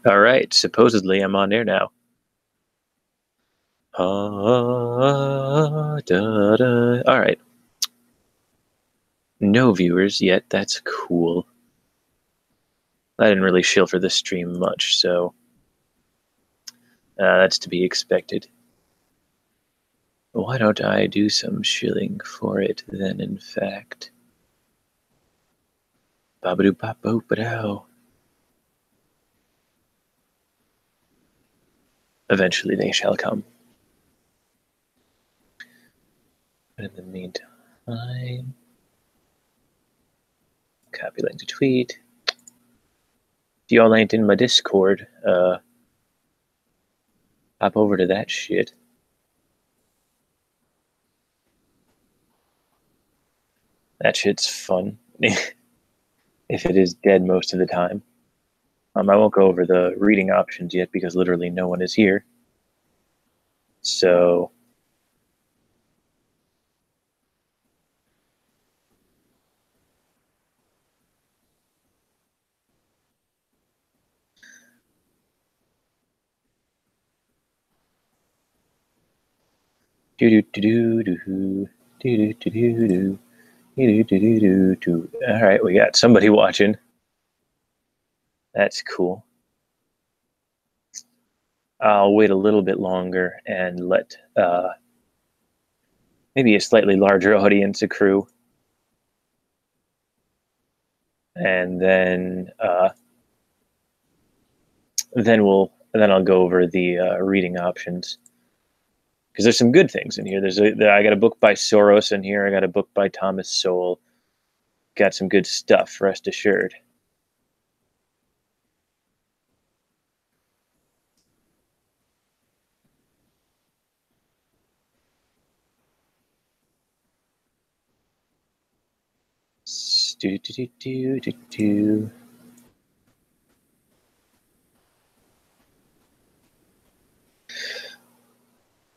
All right, supposedly I'm on air now. All right. No viewers yet. That's cool. I didn't really shill for this stream much, so that's to be expected. Why don't I do some shilling for it then, in fact? Babadoo bop boop badow. Eventually they shall come. But in the meantime, copy link to tweet. If y'all ain't in my Discord, hop over to that shit. That shit's fun. If it is dead most of the time. I won't go over the reading options yet because literally no one is here. So all right, we got somebody watching. That's cool. I'll wait a little bit longer and let maybe a slightly larger audience accrue, and then I'll go over the reading options, because there's some good things in here. I got a book by Soros in here. I got a book by Thomas Sowell. Got some good stuff, rest assured.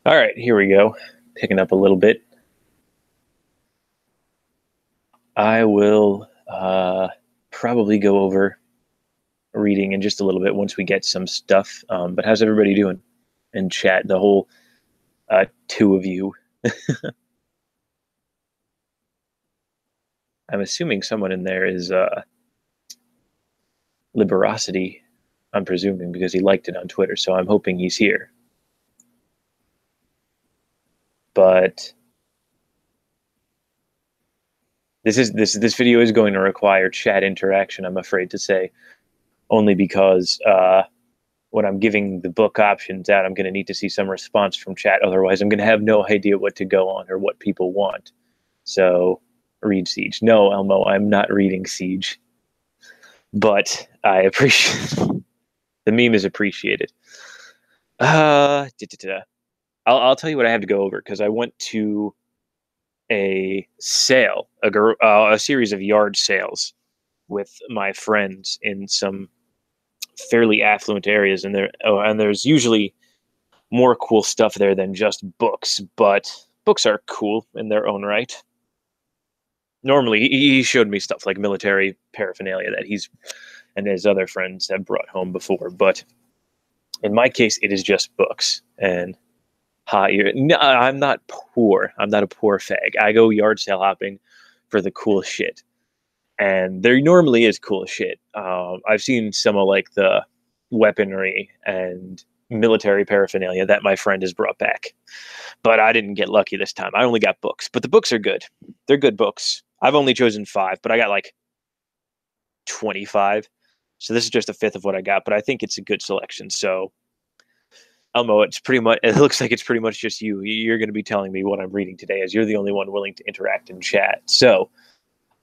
All right, here we go. Picking up a little bit. I will probably go over reading in just a little bit once we get some stuff. But how's everybody doing in chat? The whole two of you. I'm assuming someone in there is Liberosity, I'm presuming, because he liked it on Twitter. So I'm hoping he's here. But this video is going to require chat interaction, I'm afraid to say, only because when I'm giving the book options out, I'm going to need to see some response from chat. Otherwise, I'm going to have no idea what to go on or what people want. So read Siege. No, Elmo, I'm not reading Siege. But I appreciate the meme is appreciated. I'll tell you what I have to go over, because I went to a sale, a series of yard sales with my friends in some fairly affluent areas, and there's usually more cool stuff there than just books, but books are cool in their own right. Normally, he showed me stuff like military paraphernalia that he's and his other friends have brought home before, but in my case, it is just books. And no, I'm not poor. I'm not a poor fag. I go yard sale hopping for the cool shit, and there normally is cool shit. I've seen some of like the weaponry and military paraphernalia that my friend has brought back, but I didn't get lucky this time. I only got books, but the books are good. They're good books. I've only chosen 5, but I got like 25. So this is just a fifth of what I got, but I think it's a good selection. So Elmo, it looks like it's pretty much just you. You're going to be telling me what I'm reading today, as you're the only one willing to interact in chat. So,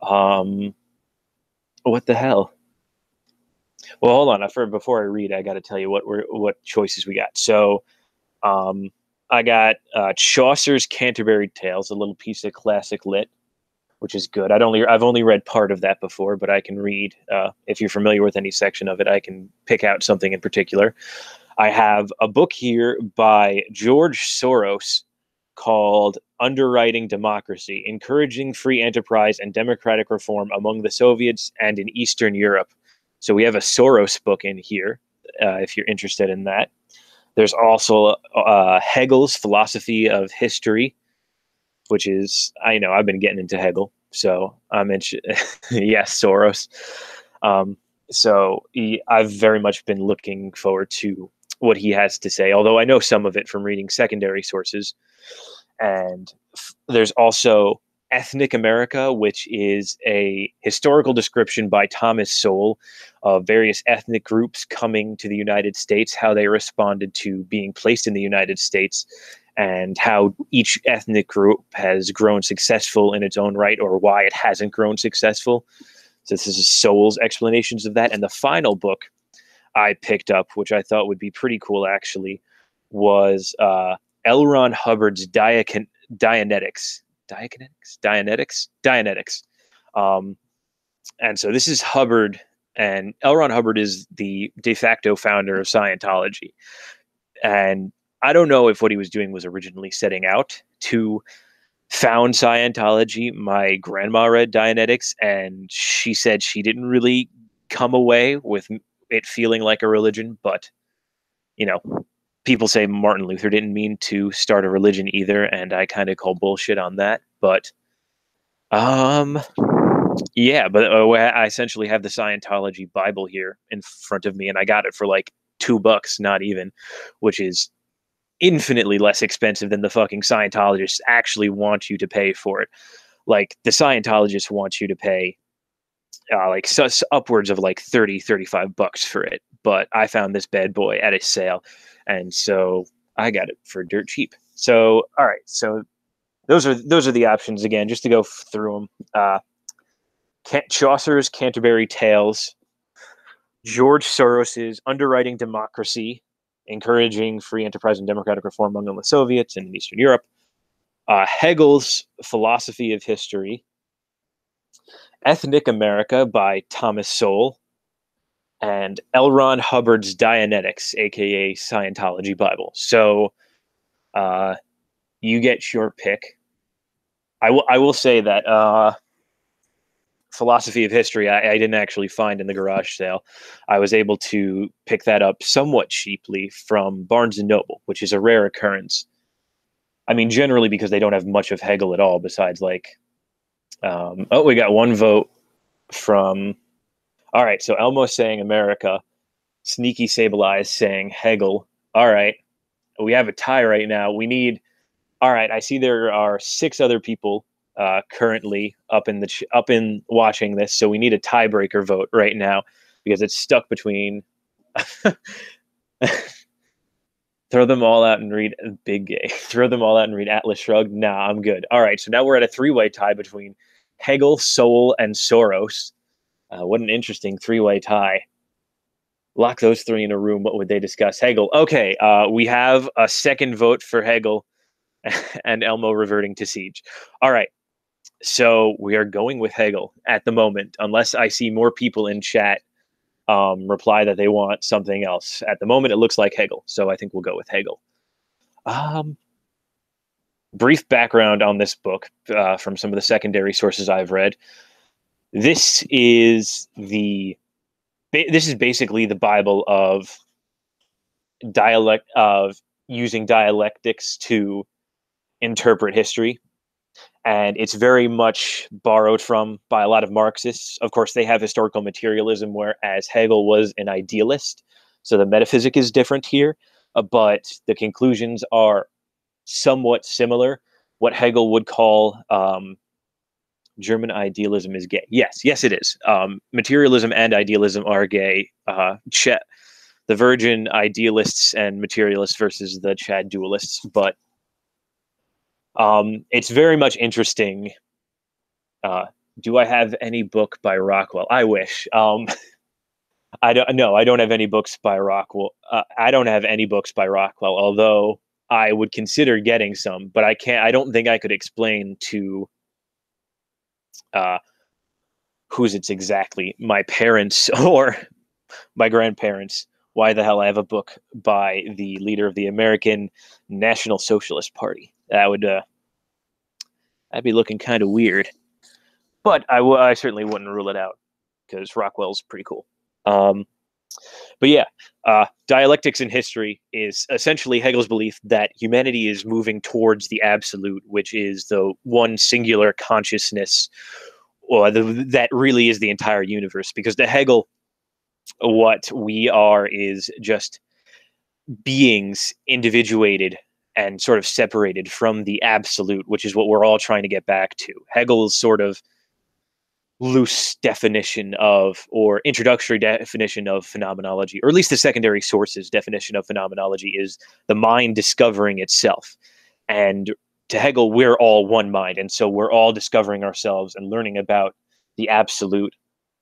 what the hell? Well, hold on. Before I read, I got to tell you what choices we got. So, I got Chaucer's Canterbury Tales, a little piece of classic lit, which is good. I've only read part of that before, but I can read. If you're familiar with any section of it, I can pick out something in particular. I have a book here by George Soros called Underwriting Democracy, Encouraging Free Enterprise and Democratic Reform Among the Soviets and in Eastern Europe. So we have a Soros book in here. if you're interested in that. There's also Hegel's Philosophy of History, which is, I know I've been getting into Hegel, so I'm interested. Yes, Soros. I've very much been looking forward to what he has to say, although I know some of it from reading secondary sources. And there's also Ethnic America, which is a historical description by Thomas Sowell of various ethnic groups coming to the United States, how they responded to being placed in the United States, and how each ethnic group has grown successful in its own right, or why it hasn't grown successful. So this is Sowell's explanations of that. And the final book I picked up, which I thought would be pretty cool actually, was L. Ron Hubbard's Dianetics. And so this is Hubbard, and L. Ron Hubbard is the de facto founder of Scientology. And I don't know if what he was doing was originally setting out to found Scientology. My grandma read Dianetics, and she said she didn't really come away with it feeling like a religion, but, you know, people say Martin Luther didn't mean to start a religion either, and I kind of call bullshit on that. But, yeah, but I essentially have the Scientology Bible here in front of me, and I got it for like $2, not even, which is infinitely less expensive than the fucking Scientologists actually want you to pay for it. Like, the Scientologists want you to pay upwards of like $30-$35 for it, but I found this bad boy at a sale, and so I got it for dirt cheap. So all right, so those are the options again, just to go through them. Chaucer's Canterbury Tales, George Soros's Underwriting Democracy, encouraging free enterprise and democratic reform among the Soviets and in Eastern Europe, Hegel's Philosophy of History, Ethnic America by Thomas Sowell, and L. Ron Hubbard's Dianetics, aka Scientology Bible. So you get your pick. I will say that Philosophy of History I didn't actually find in the garage sale. I was able to pick that up somewhat cheaply from Barnes and Noble, which is a rare occurrence. I mean, generally because they don't have much of Hegel at all, besides like, we got one vote from, all right, so Elmo's saying America, Sneaky Sable Eyes saying Hegel. All right, we have a tie right now. We need, all right, I see there are 6 other people currently up in watching this, so we need a tiebreaker vote right now because it's stuck between throw them all out and read Big Gay. Throw them all out and read Atlas Shrugged. Nah, I'm good. All right, so now we're at a 3-way tie between Hegel, Sowell, and Soros. What an interesting 3-way tie. Lock those 3 in a room. What would they discuss? Hegel. Okay, we have a second vote for Hegel and Elmo reverting to Siege. All right, so we are going with Hegel at the moment, unless I see more people in chat reply that they want something else. At the moment, it looks like Hegel, so I think we'll go with Hegel. Brief background on this book from some of the secondary sources I've read. This is basically the Bible of using dialectics to interpret history. And it's very much borrowed from by a lot of Marxists. Of course, they have historical materialism, whereas Hegel was an idealist. So the metaphysic is different here, but the conclusions are somewhat similar. What Hegel would call German idealism is gay. Yes, it is. Materialism and idealism are gay. The Virgin idealists and materialists versus the Chad dualists, but it's very much interesting. Do I have any book by Rockwell? I wish. I don't have any books by Rockwell. I don't have any books by Rockwell, although I would consider getting some, but I can't. I don't think I could explain to who's it's exactly, my parents or my grandparents, why the hell I have a book by the leader of the American National Socialist Party. I'd be looking kind of weird, but I certainly wouldn't rule it out because Rockwell's pretty cool. But yeah, dialectics in history is essentially Hegel's belief that humanity is moving towards the absolute, which is the one singular consciousness, or that really is the entire universe. Because to Hegel, what we are is just beings individuated and sort of separated from the absolute, which is what we're all trying to get back to. Hegel's sort of loose definition of, or introductory definition of phenomenology, or at least the secondary sources definition of phenomenology, is the mind discovering itself. And to Hegel, we're all one mind. And so we're all discovering ourselves and learning about the absolute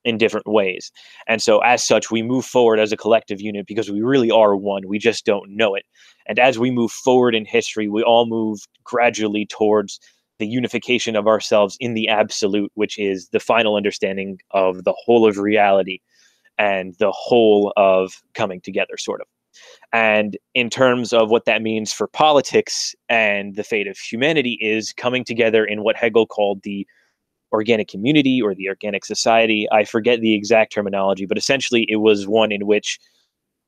in different ways. And so as such, we move forward as a collective unit because we really are one. We just don't know it. And as we move forward in history, we all move gradually towards the unification of ourselves in the absolute, which is the final understanding of the whole of reality and the whole of coming together, sort of. And in terms of what that means for politics and the fate of humanity, is coming together in what Hegel called the organic community or the organic society. I forget the exact terminology, but essentially it was one in which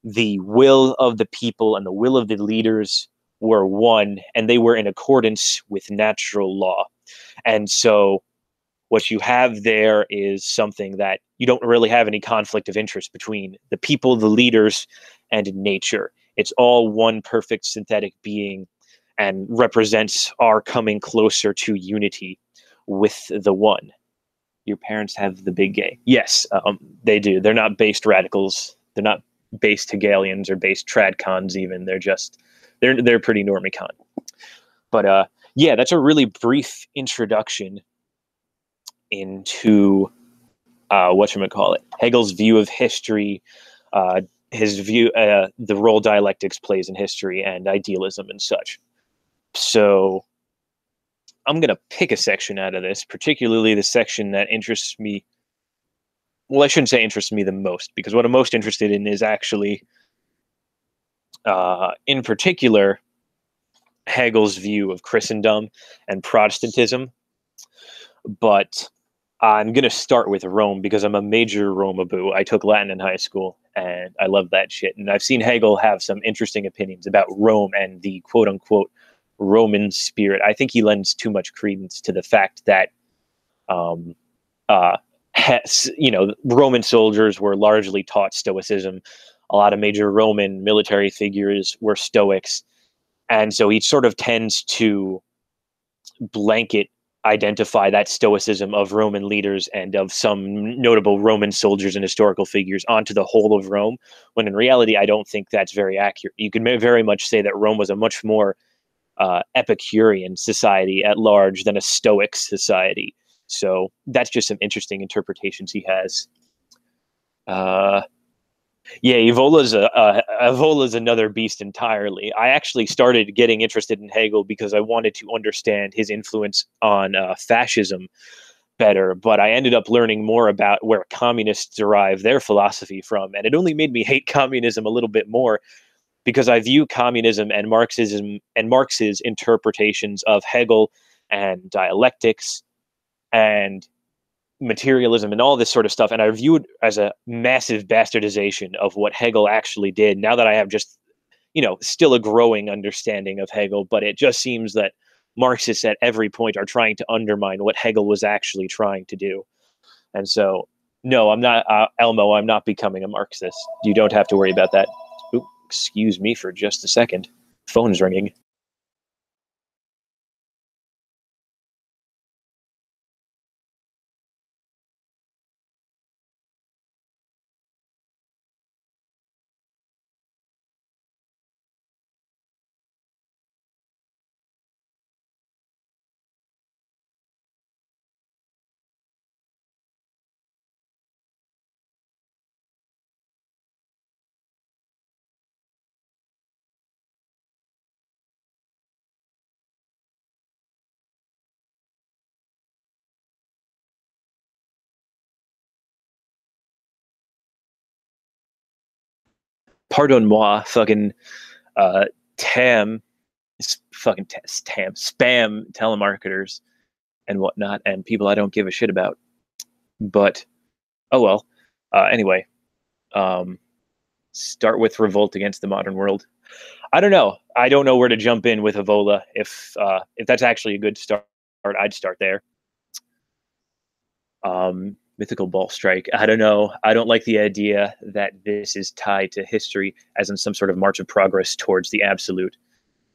the will of the people and the will of the leaders were one, and they were in accordance with natural law. And so what you have there is something that you don't really have any conflict of interest between the people, the leaders, and nature. It's all one perfect synthetic being and represents our coming closer to unity with the one. Your parents have the big gay. Yes, they do. They're not based radicals. They're not based Hegelians or based tradcons even. They're pretty normicon. But yeah, that's a really brief introduction into whatchamacallit, Hegel's view of history, his view, the role dialectics plays in history, and idealism and such. So I'm going to pick a section out of this, particularly the section that interests me. Well, I shouldn't say interests me the most, because what I'm most interested in is actually, in particular, Hegel's view of Christendom and Protestantism. But I'm going to start with Rome because I'm a major Romaboo. I took Latin in high school, and I love that shit. And I've seen Hegel have some interesting opinions about Rome and the quote-unquote Roman spirit. I think he lends too much credence to the fact that, Roman soldiers were largely taught Stoicism. A lot of major Roman military figures were Stoics. And so he sort of tends to blanket identify that stoicism of Roman leaders and of some notable Roman soldiers and historical figures onto the whole of Rome, when in reality, I don't think that's very accurate. You can very much say that Rome was a much more Epicurean society at large than a Stoic society. So that's just some interesting interpretations he has. Yeah, Evola's another beast entirely. I actually started getting interested in Hegel because I wanted to understand his influence on fascism better, but I ended up learning more about where communists derive their philosophy from, and it only made me hate communism a little bit more because I view communism and Marxism and Marx's interpretations of Hegel and dialectics and materialism and all this sort of stuff, and I view it as a massive bastardization of what Hegel actually did. Now that I have just, still a growing understanding of Hegel, but it just seems that Marxists at every point are trying to undermine what Hegel was actually trying to do. And so, no, I'm not, Elmo, I'm not becoming a Marxist. You don't have to worry about that. Ooh, excuse me for just a second. Phone's ringing. Pardon moi, fucking uh, Tam, fucking Tam, spam telemarketers and whatnot, and people I don't give a shit about. But oh well. Anyway, um, Start with revolt against the modern world. I don't know. I don't know where to jump in with Evola. If that's actually a good start, I'd start there. Mythical ball strike. I don't know. I don't like the idea that this is tied to history as in some sort of march of progress towards the absolute.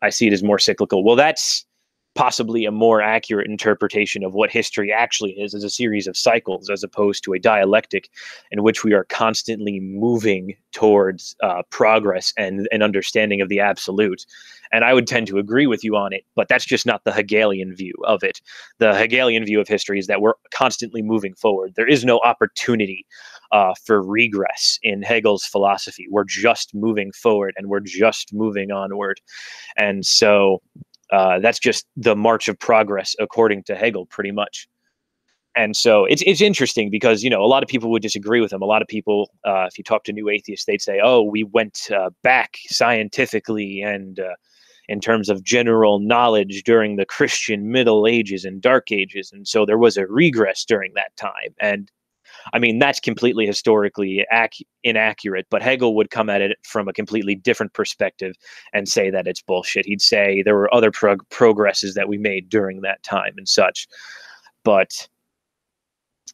I see it as more cyclical. Well, that's possibly a more accurate interpretation of what history actually is, as a series of cycles, as opposed to a dialectic in which we are constantly moving towards progress and an understanding of the absolute. And I would tend to agree with you on it, but that's just not the Hegelian view of it. The Hegelian view of history is that we're constantly moving forward. There is no opportunity for regress in Hegel's philosophy. We're just moving forward and we're just moving onward. And so that's just the march of progress according to Hegel, pretty much. And so it's interesting because, a lot of people would disagree with him. A lot of people, if you talk to new atheists, they'd say, oh, we went back scientifically and in terms of general knowledge during the Christian Middle Ages and Dark Ages. And so there was a regress during that time. And I mean, that's completely historically inaccurate, but Hegel would come at it from a completely different perspective and say that it's bullshit. He'd say there were other progresses that we made during that time and such. But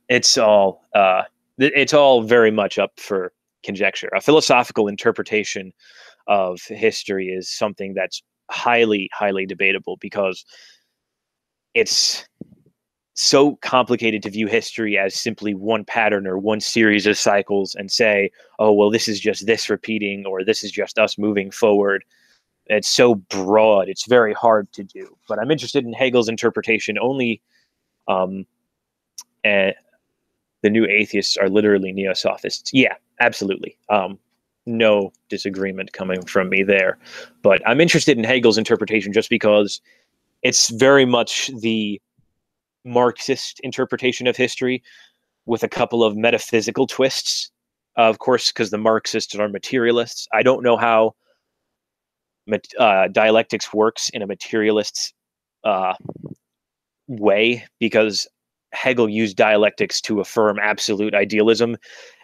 it's all very much up for conjecture. A philosophical interpretation of history is something that's highly, highly debatable because it's so complicated to view history as simply one pattern or one series of cycles and say, oh, well, this is just this repeating or this is just us moving forward. It's so broad. It's very hard to do. But I'm interested in Hegel's interpretation only. And the new atheists are literally neo-sophists. Yeah, absolutely. No disagreement coming from me there. But I'm interested in Hegel's interpretation just because it's very much the Marxist interpretation of history with a couple of metaphysical twists, of course, because the Marxists are materialists. I don't know how dialectics works in a materialist's way, because Hegel used dialectics to affirm absolute idealism.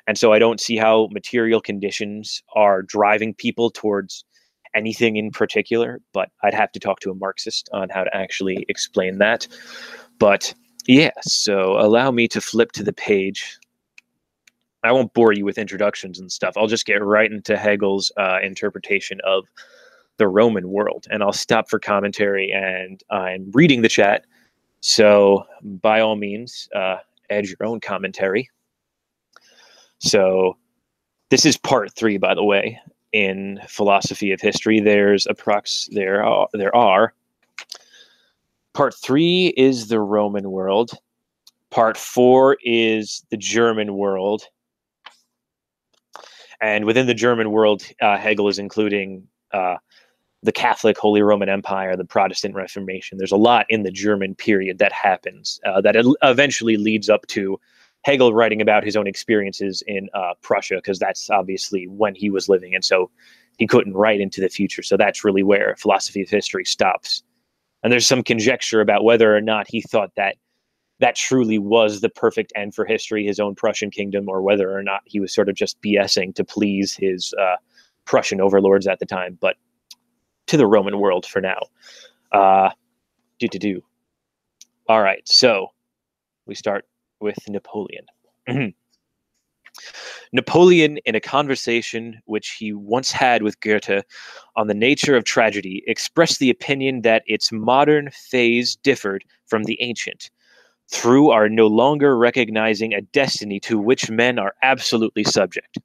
And so I don't see how material conditions are driving people towards anything in particular, but I'd have to talk to a Marxist on how to actually explain that. But yeah, so allow me to flip to the page. I won't bore you with introductions and stuff. I'll just get right into Hegel's interpretation of the Roman world, and I'll stop for commentary, and I'm reading the chat. So by all means, add your own commentary. So this is part 3, by the way, in philosophy of history. There are. Part 3 is the Roman world. Part 4 is the German world. And within the German world, Hegel is including the Catholic Holy Roman Empire, the Protestant Reformation. There's a lot in the German period that happens that eventually leads up to Hegel writing about his own experiences in Prussia, because that's obviously when he was living, and so he couldn't write into the future. So that's really where philosophy of history stops. And there's some conjecture about whether or not he thought that that truly was the perfect end for history, his own Prussian kingdom, or whether or not he was sort of just BSing to please his Prussian overlords at the time. But to the Roman world for now. All right, so we start with Napoleon. Napoleon, in a conversation which he once had with Goethe on the nature of tragedy, expressed the opinion that its modern phase differed from the ancient, through our no longer recognizing a destiny to which men are absolutely subject,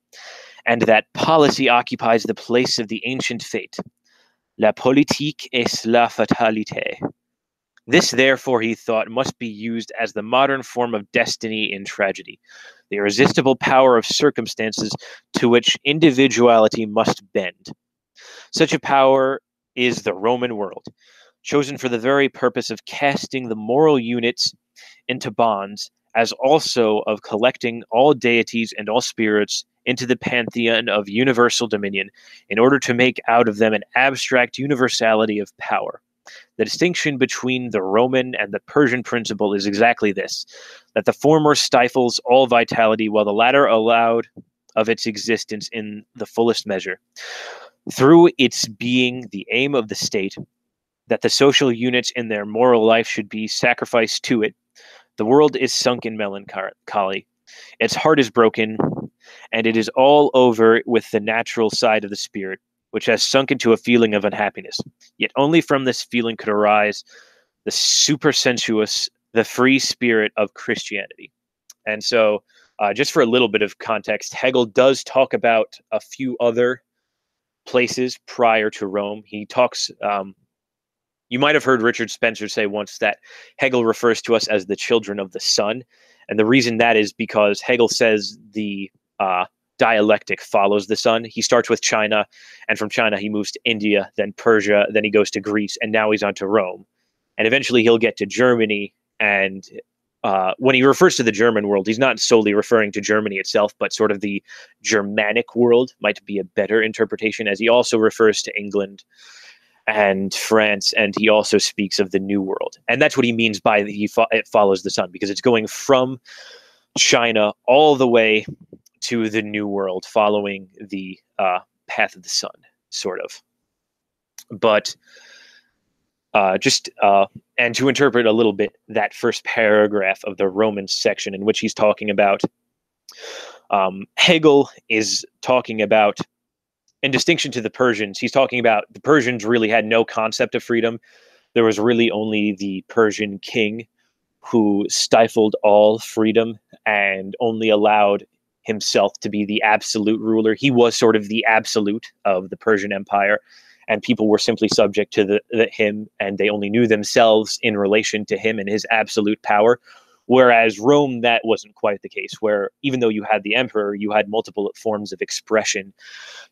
and that policy occupies the place of the ancient fate. La politique est la fatalité. This, therefore, he thought, must be used as the modern form of destiny in tragedy, the irresistible power of circumstances to which individuality must bend. Such a power is the Roman world, chosen for the very purpose of casting the moral units into bonds, as also of collecting all deities and all spirits into the pantheon of universal dominion, in order to make out of them an abstract universality of power. The distinction between the Roman and the Persian principle is exactly this, that the former stifles all vitality, while the latter of its existence in the fullest measure. Through its being the aim of the state, that the social units in their moral life should be sacrificed to it, the world is sunk in melancholy. Its heart is broken, and it is all over with the natural side of the spirit, which has sunk into a feeling of unhappiness. Yet only from this feeling could arise the supersensuous, the free spirit of Christianity. And so, just for a little bit of context, Hegel does talk about a few other places prior to Rome. He talks, you might have heard Richard Spencer say once that Hegel refers to us as the children of the sun. And the reason that is because Hegel says the dialectic follows the sun. He starts with China, and from China he moves to India, then Persia, then he goes to Greece, and now he's on to Rome. And eventually he'll get to Germany. And when he refers to the German world, he's not solely referring to Germany itself, but sort of the Germanic world might be a better interpretation, as he also refers to England and France, and he also speaks of the New World. And that's what he means by it follows the sun, because it's going from China all the way to the New World, following the path of the sun, sort of. But and to interpret a little bit that first paragraph of the Roman section in which he's talking about, Hegel is talking about, in distinction to the Persians, he's talking about the Persians really had no concept of freedom. There was really only the Persian king who stifled all freedom and only allowed himself to be the absolute ruler. He was sort of the absolute of the Persian Empire, and people were simply subject to him, and they only knew themselves in relation to him and his absolute power. Whereas Rome, that wasn't quite the case, where even though you had the emperor, you had multiple forms of expression.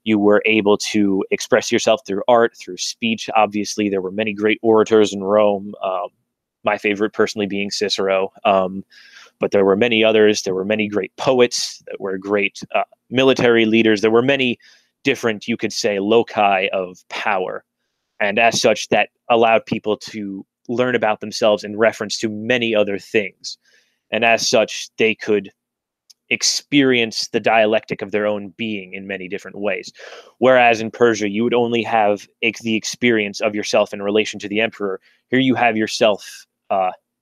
You were able to express yourself through art, through speech. Obviously, there were many great orators in Rome, my favorite personally being Cicero. But there were many others. There were many great poets that were great military leaders. There were many different, you could say, loci of power. And as such, that allowed people to learn about themselves in reference to many other things. And as such, they could experience the dialectic of their own being in many different ways. Whereas in Persia, you would only have the experience of yourself in relation to the emperor. Here you have yourself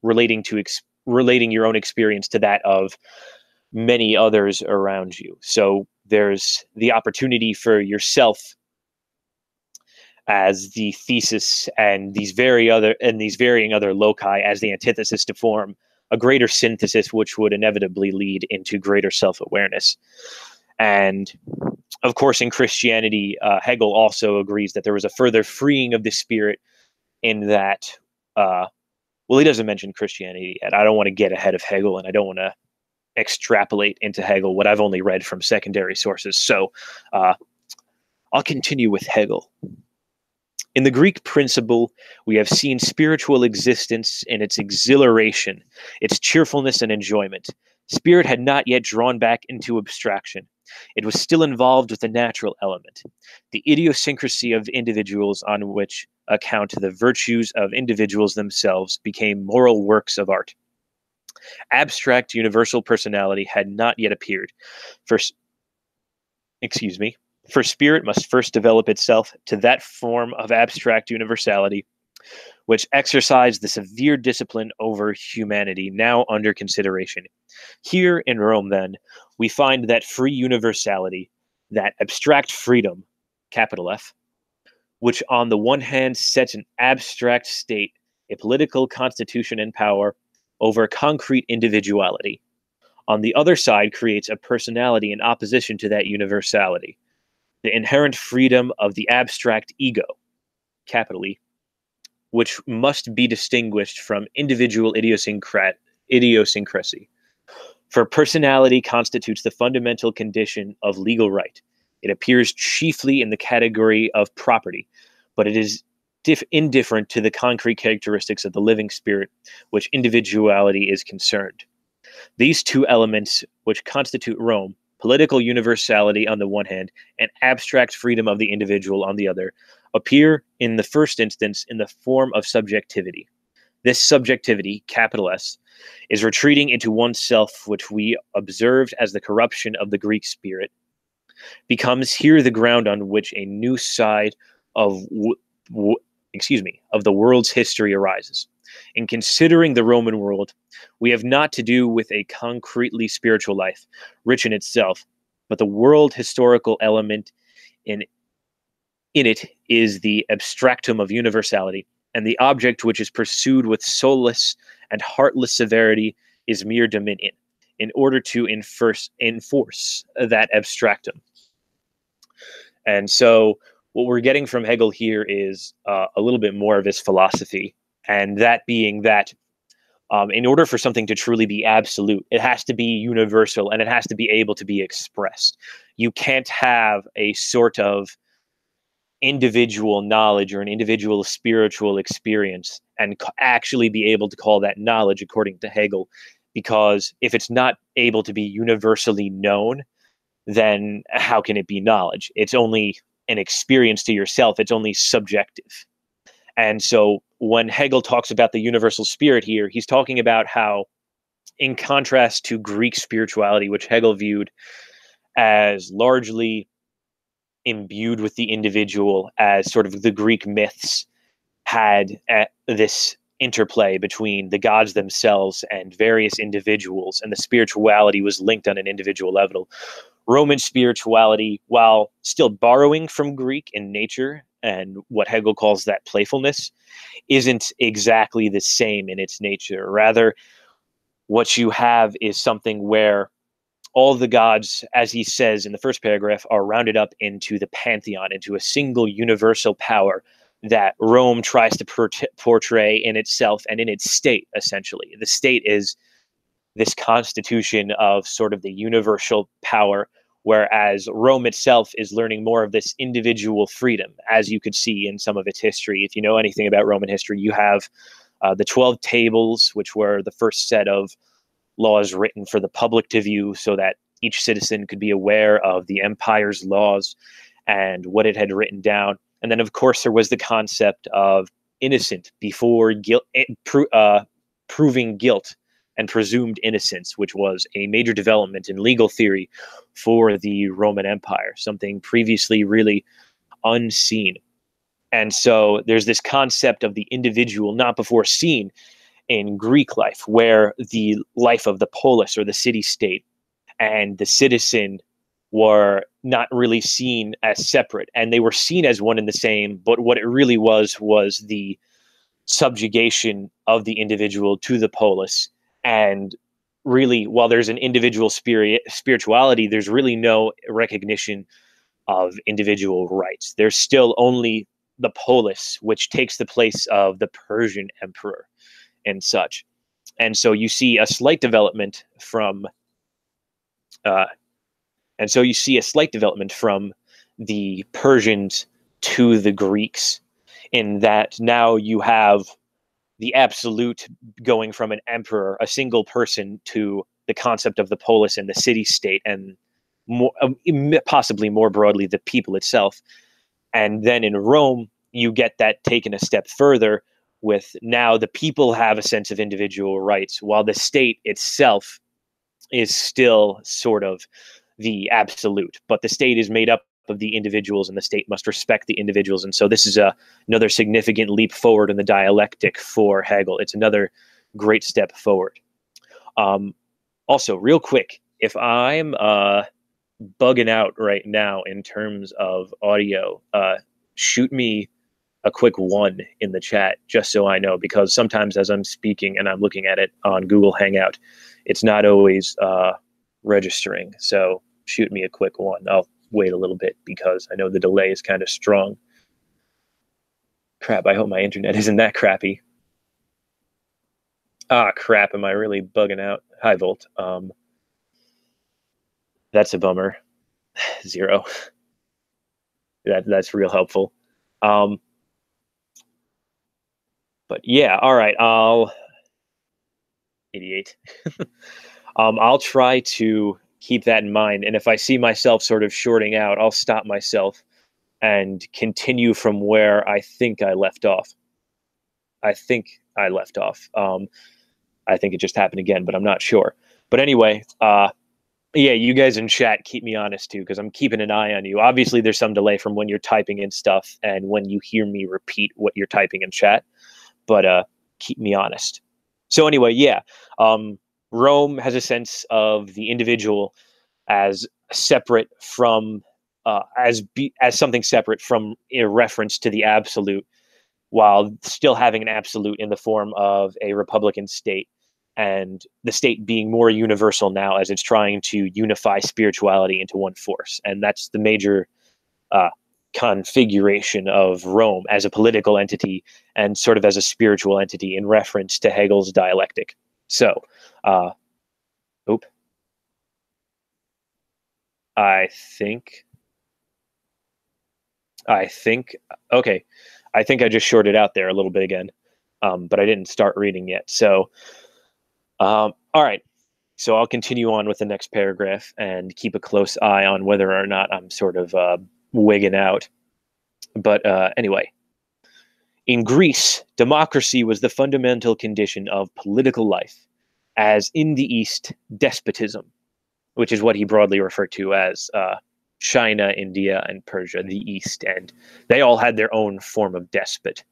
relating your own experience to that of many others around you. So there's the opportunity for yourself as the thesis and these varying other loci as the antithesis to form a greater synthesis, which would inevitably lead into greater self-awareness. And of course, in Christianity, Hegel also agrees that there was a further freeing of the spirit in that, well, he doesn't mention Christianity yet. I don't want to get ahead of Hegel, and I don't want to extrapolate into Hegel what I've only read from secondary sources. So I'll continue with Hegel. In the Greek principle, we have seen spiritual existence in its exhilaration, its cheerfulness and enjoyment. Spirit had not yet drawn back into abstraction. It was still involved with the natural element, the idiosyncrasy of individuals on which account the virtues of individuals themselves became moral works of art. Abstract universal personality had not yet appeared. For spirit must first develop itself to that form of abstract universality which exercised the severe discipline over humanity now under consideration. Here in Rome, then, we find that free universality, that abstract freedom, capital F, which on the one hand sets an abstract state, a political constitution and power, over concrete individuality. On the other side creates a personality in opposition to that universality, the inherent freedom of the abstract ego, capital E, which must be distinguished from individual idiosyncrasy. For personality constitutes the fundamental condition of legal right. It appears chiefly in the category of property, but it is indifferent to the concrete characteristics of the living spirit, which individuality is concerned. These two elements, which constitute Rome, political universality on the one hand, and abstract freedom of the individual on the other, appear in the first instance in the form of subjectivity. This subjectivity, capital S, is retreating into oneself, which we observed as the corruption of the Greek spirit, becomes here the ground on which a new side of of the world's history arises. In considering the Roman world, we have not to do with a concretely spiritual life, rich in itself, but the world historical element in it is the abstractum of universality, and the object which is pursued with soulless and heartless severity is mere dominion, in order to enforce that abstractum. And so, what we're getting from Hegel here is a little bit more of his philosophy, and that being that in order for something to truly be absolute, it has to be universal and it has to be able to be expressed. You can't have a sort of individual knowledge or an individual spiritual experience and actually be able to call that knowledge, according to Hegel, because if it's not able to be universally known, then how can it be knowledge? It's only an experience to yourself. It's only subjective. And so when Hegel talks about the universal spirit here, he's talking about how, in contrast to Greek spirituality, which Hegel viewed as largely imbued with the individual, as sort of the Greek myths had this interplay between the gods themselves and various individuals, and the spirituality was linked on an individual level. Roman spirituality, while still borrowing from Greek in nature and what Hegel calls that playfulness, isn't exactly the same in its nature. Rather, what you have is something where all the gods, as he says in the first paragraph, are rounded up into the pantheon, into a single universal power that Rome tries to portray in itself and in its state, essentially. The state is this constitution of sort of the universal power, whereas Rome itself is learning more of this individual freedom, as you could see in some of its history. If you know anything about Roman history, you have the 12 tables, which were the first set of laws written for the public to view so that each citizen could be aware of the empire's laws and what it had written down. And then, of course, there was the concept of innocent before guilt, proving guilt and presumed innocence, which was a major development in legal theory for the Roman Empire, something previously really unseen. And so there's this concept of the individual not before seen in Greek life, where the life of the polis or the city-state and the citizen were not really seen as separate, and they were seen as one and the same, but what it really was the subjugation of the individual to the polis. And really, while there's an individual spirituality, there's really no recognition of individual rights. There's still only the polis, which takes the place of the Persian emperor and such. And so you see a slight development from the Persians to the Greeks, in that now you have the absolute going from an emperor, a single person, to the concept of the polis and the city-state, and more, possibly more broadly, the people itself. And then in Rome, you get that taken a step further, with now the people have a sense of individual rights, while the state itself is still sort of the absolute. But the state is made up of the individuals, and the state must respect the individuals. And so this is another significant leap forward in the dialectic for Hegel. It's another great step forward. Also, real quick, if I'm bugging out right now in terms of audio, shoot me a quick 1 in the chat, just so I know, because sometimes as I'm speaking and I'm looking at it on Google Hangout, it's not always registering. So shoot me a quick 1. I'll wait a little bit because I know the delay is kind of strong. Crap, I hope my internet isn't that crappy. Crap, am I really bugging out? Hi, Volt. That's a bummer. 0. That's real helpful. But yeah, all right, I'll 88. I'll try to keep that in mind. And if I see myself sort of shorting out, I'll stop myself and continue from where I think I left off. I think it just happened again, but I'm not sure. But anyway, Yeah, you guys in chat keep me honest too, because I'm keeping an eye on you. Obviously, there's some delay from when you're typing in stuff and when you hear me repeat what you're typing in chat, but keep me honest. So anyway, yeah, um, Rome has a sense of the individual as separate from as something separate from a reference to the absolute, while still having an absolute in the form of a republican state, and the state being more universal now as it's trying to unify spirituality into one force. And that's the major uh, configuration of Rome as a political entity and sort of as a spiritual entity in reference to Hegel's dialectic. So, uh, oop, I think, I think, okay, I think I just shorted out there a little bit again, but I didn't start reading yet. So, all right. So I'll continue on with the next paragraph and keep a close eye on whether or not I'm sort of wigging out. But anyway, in Greece, democracy was the fundamental condition of political life, as in the East, despotism, which is what he broadly referred to as China, India, and Persia, the East, and they all had their own form of despot.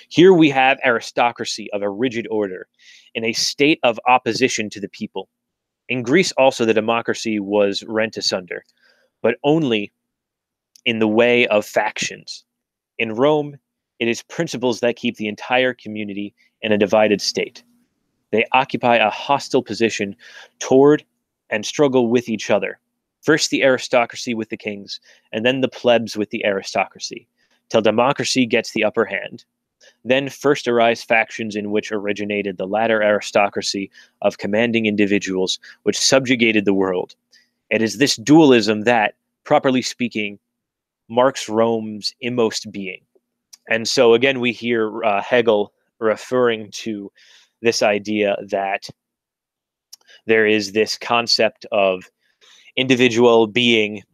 Here we have aristocracy of a rigid order in a state of opposition to the people. In Greece, also, the democracy was rent asunder, but only in the way of factions. In Rome, it is principles that keep the entire community in a divided state. They occupy a hostile position toward and struggle with each other. First, the aristocracy with the kings, and then the plebs with the aristocracy, till democracy gets the upper hand. Then first arise factions in which originated the latter aristocracy of commanding individuals, which subjugated the world. It is this dualism that, properly speaking, marks Rome's inmost being. And so again, we hear Hegel referring to this idea that there is this concept of individual being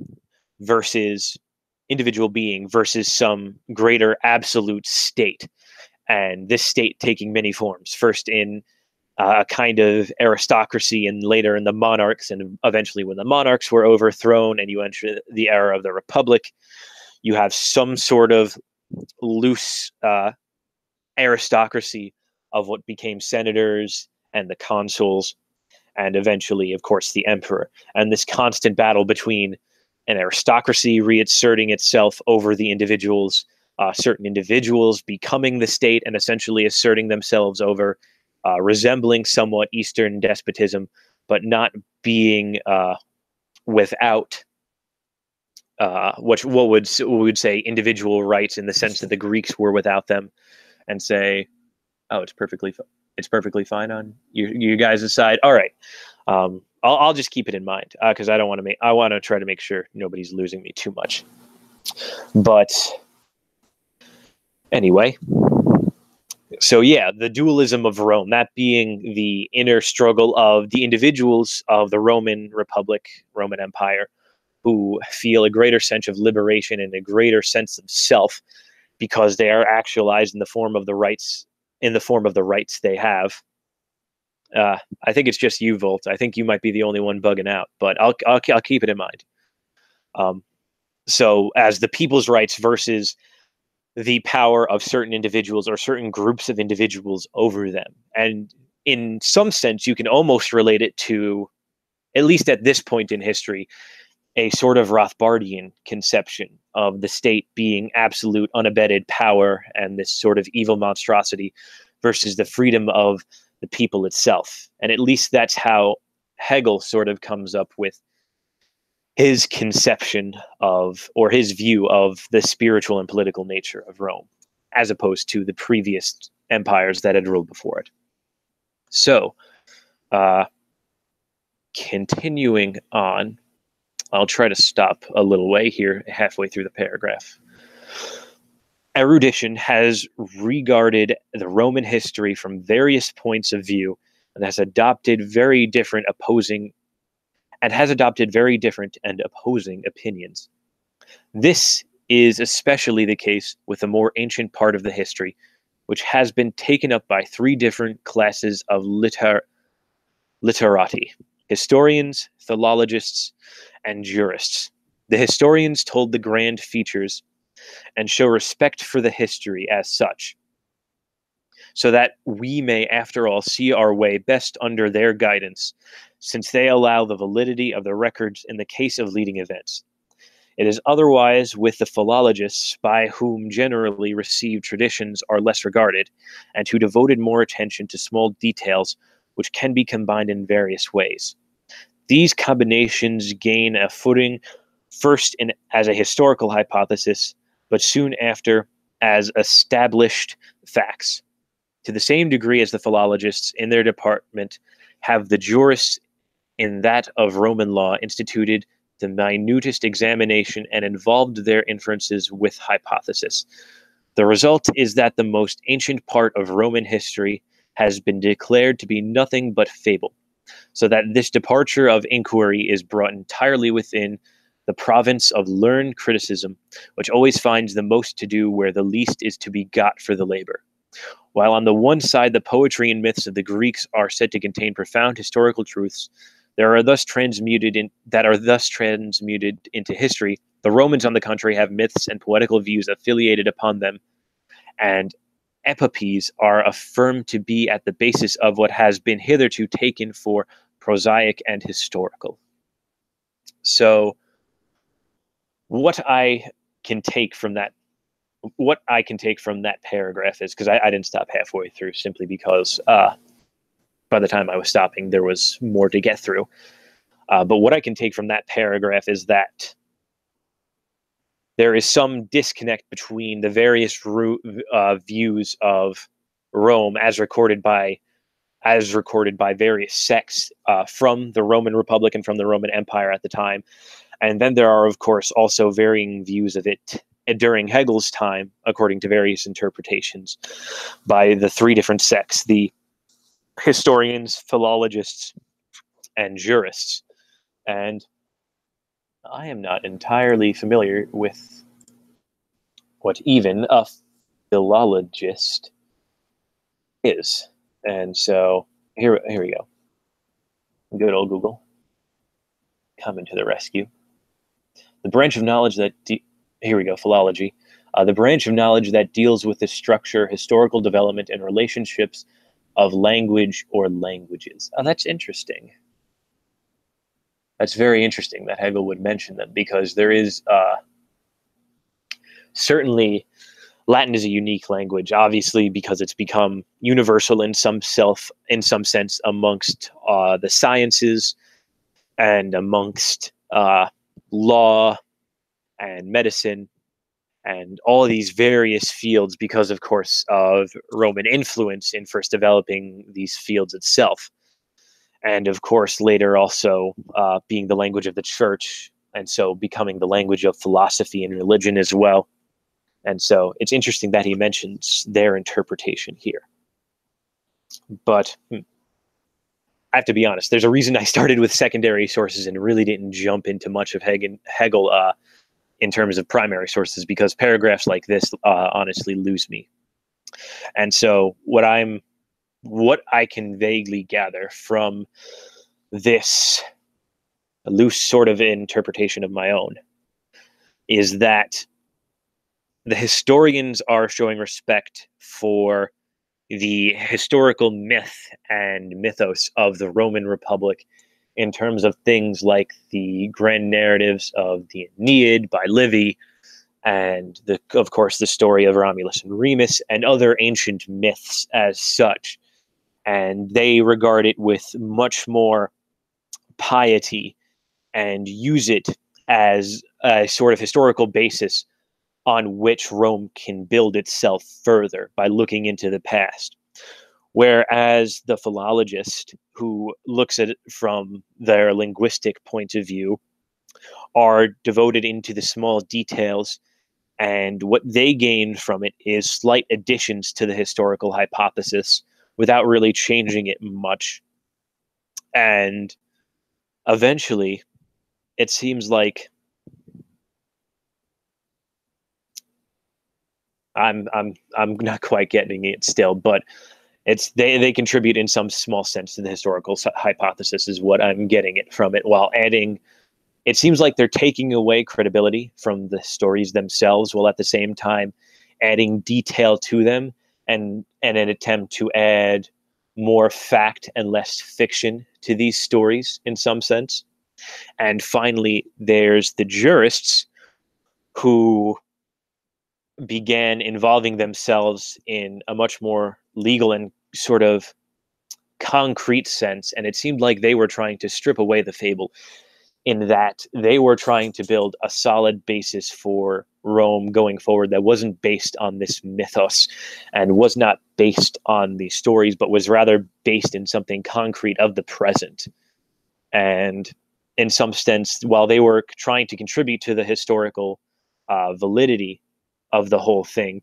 versus some greater absolute state, and this state taking many forms, first in a kind of aristocracy, and later in the monarchs, and eventually when the monarchs were overthrown and you enter the era of the republic, you have some sort of loose aristocracy of what became senators and the consuls, and eventually, of course, the emperor. And this constant battle between an aristocracy reasserting itself over the individuals, certain individuals becoming the state and essentially asserting themselves over, resembling somewhat Eastern despotism, but not being without what we would say individual rights in the sense that the Greeks were without them, and say, oh, it's perfectly fine on you guys' side. All right. I'll just keep it in mind because I want to try to make sure nobody's losing me too much. But anyway, so yeah, the dualism of Rome, that being the inner struggle of the individuals of the Roman Republic, Roman Empire, who feel a greater sense of liberation and a greater sense of self because they are actualized in the form of the rights they have. I think it's just you, Volt. I think you might be the only one bugging out, but I'll keep it in mind. So as the people's rights versus the power of certain individuals or certain groups of individuals over them. And in some sense, you can almost relate it to, at least at this point in history, a sort of Rothbardian conception of the state being absolute, unabetted power and this sort of evil monstrosity versus the freedom of the people itself. And at least that's how Hegel sort of comes up with his conception of, or his view of, the spiritual and political nature of Rome, as opposed to the previous empires that had ruled before it. So, continuing on, I'll try to stop a little way here, halfway through the paragraph. Erudition has regarded the Roman history from various points of view and has adopted very different and opposing opinions. This is especially the case with the more ancient part of the history, which has been taken up by three different classes of literati. historians, philologists, and jurists. The historians told the grand features and show respect for the history as such, so that we may, after all, see our way best under their guidance, since they allow the validity of the records in the case of leading events. It is otherwise with the philologists, by whom generally received traditions are less regarded, and who devoted more attention to small details which can be combined in various ways. These combinations gain a footing first as a historical hypothesis, but soon after as established facts. To the same degree as the philologists in their department have the jurists in that of Roman law instituted the minutest examination and involved their inferences with hypothesis. The result is that the most ancient part of Roman history has been declared to be nothing but fable, so that this departure of inquiry is brought entirely within the province of learned criticism, which always finds the most to do where the least is to be got for the labor. While on the one side the poetry and myths of the Greeks are said to contain profound historical truths that are thus transmuted into history, the Romans, on the contrary, have myths and poetical views affiliated upon them, and epopes are affirmed to be at the basis of what has been hitherto taken for prosaic and historical. So, what I can take from that paragraph is, because I didn't stop halfway through simply because by the time I was stopping, there was more to get through. But what I can take from that paragraph is that there is some disconnect between the various views of Rome as recorded by various sects from the Roman Republic and from the Roman Empire at the time. And then there are, of course, also varying views of it during Hegel's time, according to various interpretations by the three different sects: the historians, philologists, and jurists. And I am not entirely familiar with what even a philologist is. And so here we go. Good old Google coming to the rescue. The branch of knowledge that here we go, philology. The branch of knowledge that deals with the structure, historical development, and relationships of language or languages. Oh, that's interesting. That's very interesting that Hegel would mention them, because there is certainly Latin is a unique language, obviously, because it's become universal in some sense amongst the sciences and amongst law and medicine and all of these various fields, because, of course, of Roman influence in first developing these fields itself. And, of course, later also being the language of the church, and so becoming the language of philosophy and religion as well. And so it's interesting that he mentions their interpretation here. But I have to be honest, there's a reason I started with secondary sources and really didn't jump into much of Hegel in terms of primary sources, because paragraphs like this honestly lose me. And so what I can vaguely gather from this loose sort of interpretation of my own is that the historians are showing respect for the historical myth and mythos of the Roman Republic in terms of things like the grand narratives of the Aeneid by Livy, and of course the story of Romulus and Remus, and other ancient myths as such. And they regard it with much more piety and use it as a sort of historical basis on which Rome can build itself further by looking into the past. Whereas the philologist, who looks at it from their linguistic point of view, are devoted into the small details, and what they gain from it is slight additions to the historical hypothesis without really changing it much. And eventually, it seems like I'm not quite getting it still, but They contribute in some small sense to the historical hypothesis, is what I'm getting it from it, while adding. It seems like they're taking away credibility from the stories themselves, while at the same time adding detail to them, and an attempt to add more fact and less fiction to these stories in some sense. And finally, there's the jurists who began involving themselves in a much more legal and sort of concrete sense. And it seemed like they were trying to strip away the fable, in that they were trying to build a solid basis for Rome going forward that wasn't based on this mythos and was not based on these stories, but was rather based in something concrete of the present. And in some sense, while they were trying to contribute to the historical validity of the whole thing,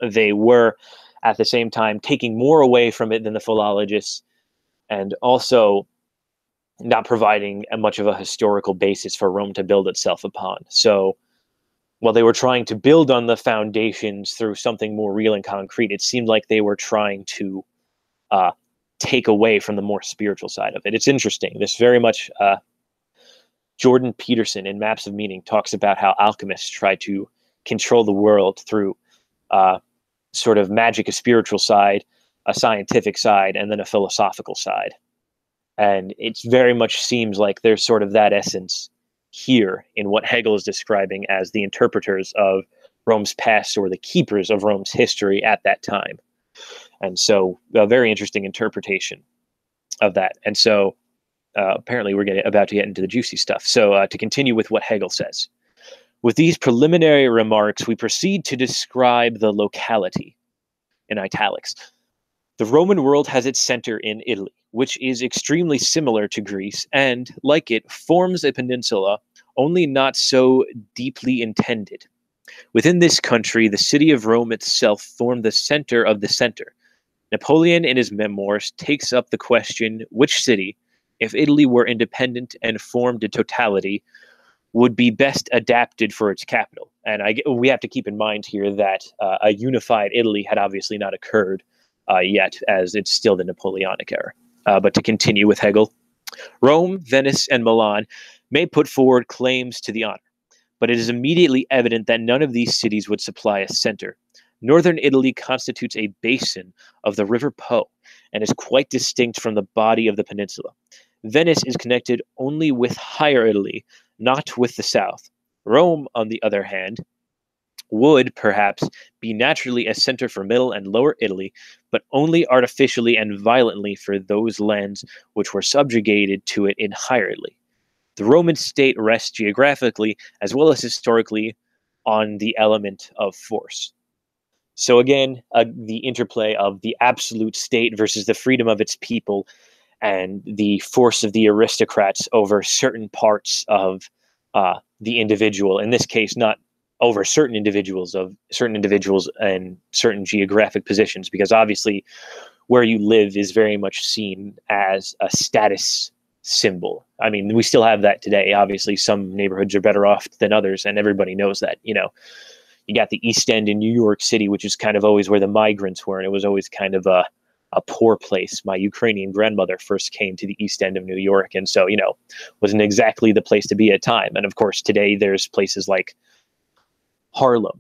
they were at the same time taking more away from it than the philologists, and also not providing much of a historical basis for Rome to build itself upon. So while they were trying to build on the foundations through something more real and concrete, it seemed like they were trying to uh, take away from the more spiritual side of it. It's interesting. This very much Jordan Peterson in Maps of Meaning talks about how alchemists try to control the world through sort of magic, a spiritual side, a scientific side, and then a philosophical side. And it very much seems like there's sort of that essence here in what Hegel is describing as the interpreters of Rome's past, or the keepers of Rome's history at that time. And so a very interesting interpretation of that. And so apparently we're about to get into the juicy stuff. So to continue with what Hegel says. With these preliminary remarks, we proceed to describe the locality, in italics. The Roman world has its center in Italy, which is extremely similar to Greece and, like it, forms a peninsula, only not so deeply intended. Within this country, the city of Rome itself formed the center of the center. Napoleon, in his memoirs, takes up the question which city, if Italy were independent and formed in totality, would be best adapted for its capital. And we have to keep in mind here that a unified Italy had obviously not occurred yet, as it's still the Napoleonic era. But to continue with Hegel, Rome, Venice, and Milan may put forward claims to the honor, but it is immediately evident that none of these cities would supply a center. Northern Italy constitutes a basin of the river Po and is quite distinct from the body of the peninsula. Venice is connected only with Higher Italy, not with the south. Rome, on the other hand, would perhaps be naturally a center for Middle and Lower Italy, but only artificially and violently for those lands which were subjugated to it in Higher Italy. The Roman state rests geographically as well as historically on the element of force. So again, the interplay of the absolute state versus the freedom of its people, and the force of the aristocrats over certain parts of the individual. In this case, not over certain individuals and certain geographic positions, because obviously where you live is very much seen as a status symbol. I mean, we still have that today. Obviously, some neighborhoods are better off than others, and everybody knows that. You got the East End in New York City, which is kind of always where the migrants were, and it was always kind of a poor place. My Ukrainian grandmother first came to the East End of New York, and so, wasn't exactly the place to be at time. And of course, today there's places like Harlem,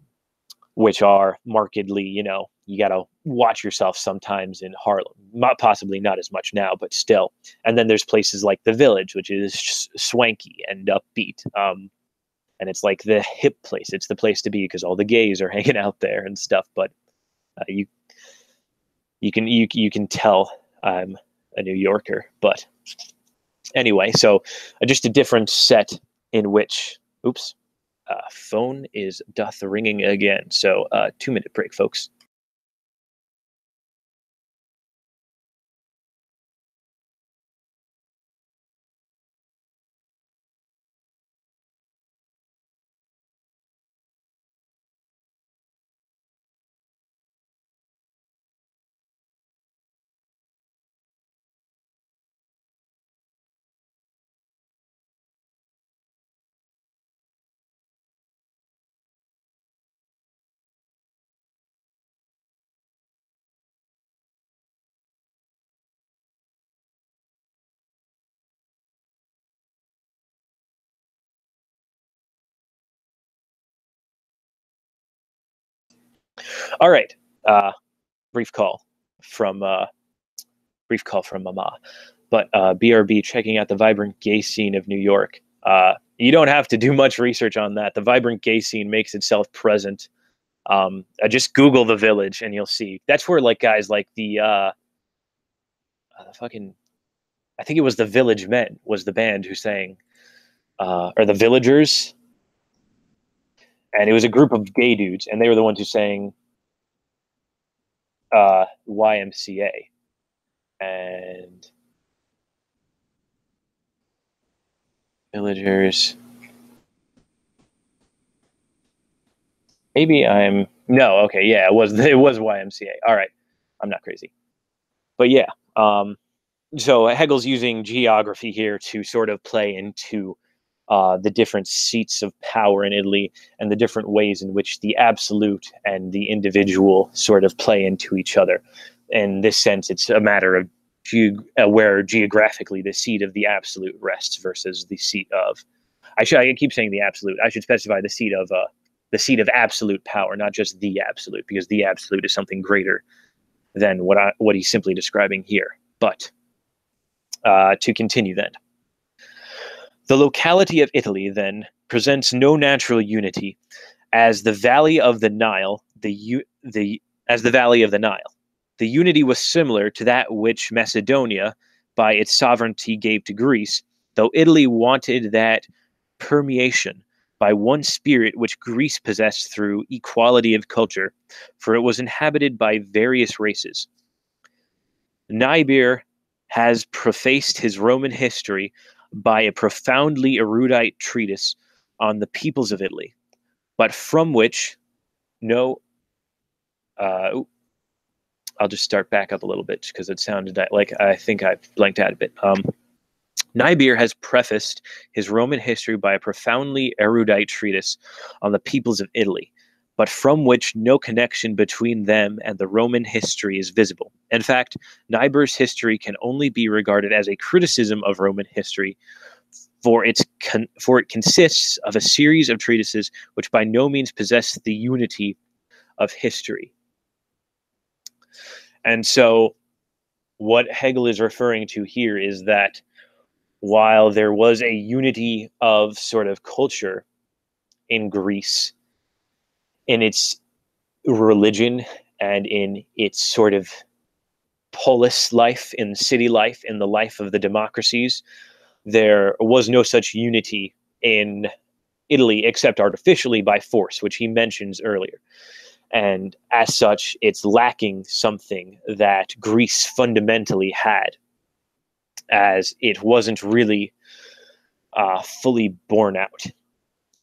which are markedly, you got to watch yourself sometimes in Harlem. Possibly not as much now, but still. And then there's places like the Village, which is swanky and upbeat. And it's like the hip place. It's the place to be because all the gays are hanging out there and stuff. But you can tell I'm a New Yorker. But anyway, so just a different set in which, oops, phone is doth ringing again. So 2-minute break, folks. All right. Brief call from Mama. But BRB, checking out the vibrant gay scene of New York. You don't have to do much research on that. The vibrant gay scene makes itself present. Just Google the Village and you'll see. That's where like guys like the fucking, I think it was the Village Men was the band who sang, or the Villagers, and it was a group of gay dudes, and they were the ones who sang YMCA. And Villagers. Maybe I'm no, okay, yeah, it was YMCA. All right, I'm not crazy, but yeah. So Hegel's using geography here to sort of play into the different seats of power in Italy and the different ways in which the absolute and the individual sort of play into each other. In this sense, it's a matter of where geographically the seat of the absolute rests versus the seat of. I keep saying the absolute. I should specify the seat of absolute power, not just the absolute, because the absolute is something greater than what he's simply describing here. But to continue then. The locality of Italy, then, presents no natural unity, as the valley of the Nile, as the valley of the Nile. The unity was similar to that which Macedonia, by its sovereignty, gave to Greece, though Italy wanted that permeation by one spirit which Greece possessed through equality of culture, for it was inhabited by various races. Niebuhr has prefaced his Roman history by a profoundly erudite treatise on the peoples of Italy, but from which no. I'll just start back up a little bit because it sounded like I think I blanked out a bit. Niebuhr has prefaced his Roman history by a profoundly erudite treatise on the peoples of Italy, but from which no connection between them and the Roman history is visible. In fact, Niebuhr's history can only be regarded as a criticism of Roman history, for it consists of a series of treatises which by no means possess the unity of history. And so what Hegel is referring to here is that while there was a unity of sort of culture in Greece, in its religion and in its sort of polis life, in city life, in the life of the democracies, there was no such unity in Italy except artificially by force, which he mentions earlier. And as such, it's lacking something that Greece fundamentally had, as it wasn't really fully borne out.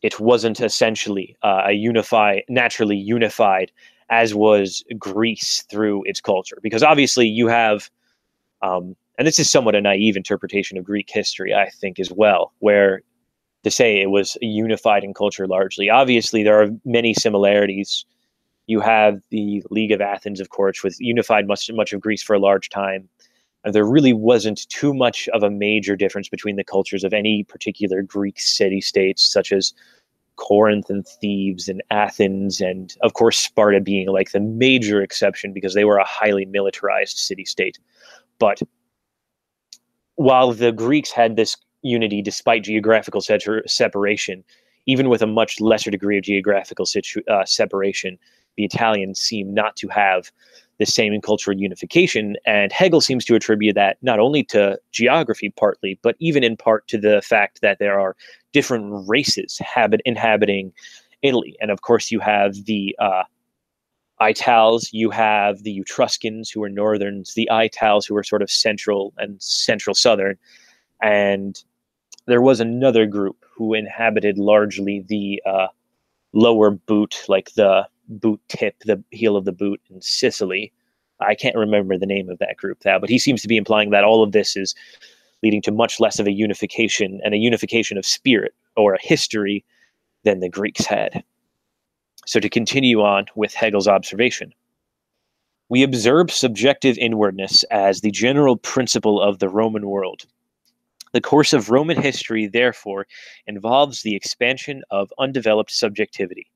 It wasn't essentially naturally unified, as was Greece through its culture. Because obviously you have, and this is somewhat a naive interpretation of Greek history, I think, as well, where to say it was unified in culture largely. Obviously, there are many similarities. You have the League of Athens, of course, with unified much of Greece for a large time. And there really wasn't too much of a major difference between the cultures of any particular Greek city-states, such as Corinth and Thebes and Athens, and of course Sparta being like the major exception because they were a highly militarized city-state. But while the Greeks had this unity despite geographical separation, even with a much lesser degree of geographical separation, the Italians seem not to have the same cultural unification. And Hegel seems to attribute that not only to geography partly, but even in part to the fact that there are different races inhabiting Italy. And of course, you have the Itals, you have the Etruscans, who are northerns, the Itals, who are sort of central and central southern. And there was another group who inhabited largely the lower boot, like the boot tip, the heel of the boot in Sicily. I can't remember the name of that group now, but he seems to be implying that all of this is leading to much less of a unification and a unification of spirit or a history than the Greeks had. So to continue on with Hegel's observation, we observe subjective inwardness as the general principle of the Roman world. The course of Roman history, therefore, involves the expansion of undeveloped subjectivity.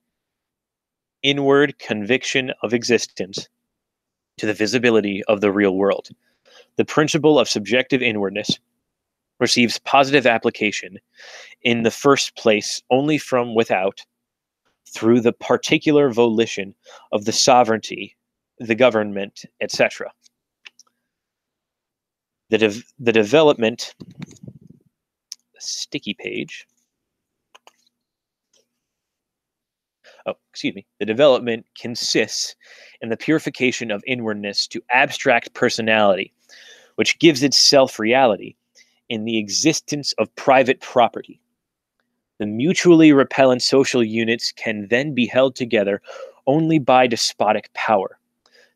inward conviction of existence to the visibility of the real world. The principle of subjective inwardness receives positive application in the first place only from without, through the particular volition of the sovereignty, the government, etc. The development, sticky page. The development consists in the purification of inwardness to abstract personality, which gives itself reality in the existence of private property. The mutually repellent social units can then be held together only by despotic power.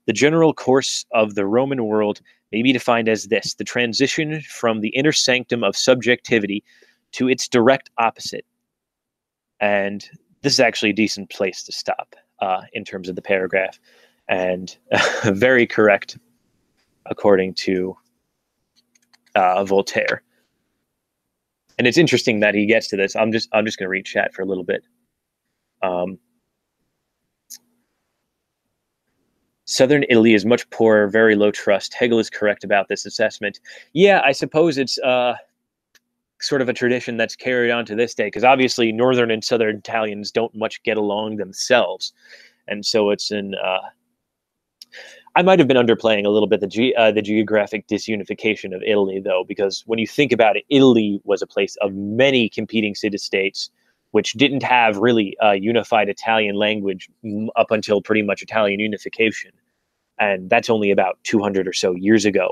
The general course of the Roman world may be defined as this: the transition from the inner sanctum of subjectivity to its direct opposite. And this is actually a decent place to stop in terms of the paragraph, and very correct according to Voltaire. And it's interesting that he gets to this. I'm just going to read chat for a little bit. Southern Italy is much poorer, very low trust. Hegel is correct about this assessment. Yeah, I suppose it's sort of a tradition that's carried on to this day, because obviously Northern and Southern Italians don't much get along themselves. And so it's an... I might have been underplaying a little bit the geographic disunification of Italy, though, because when you think about it, Italy was a place of many competing city-states, which didn't have really a unified Italian language up until pretty much Italian unification. And that's only about 200 or so years ago,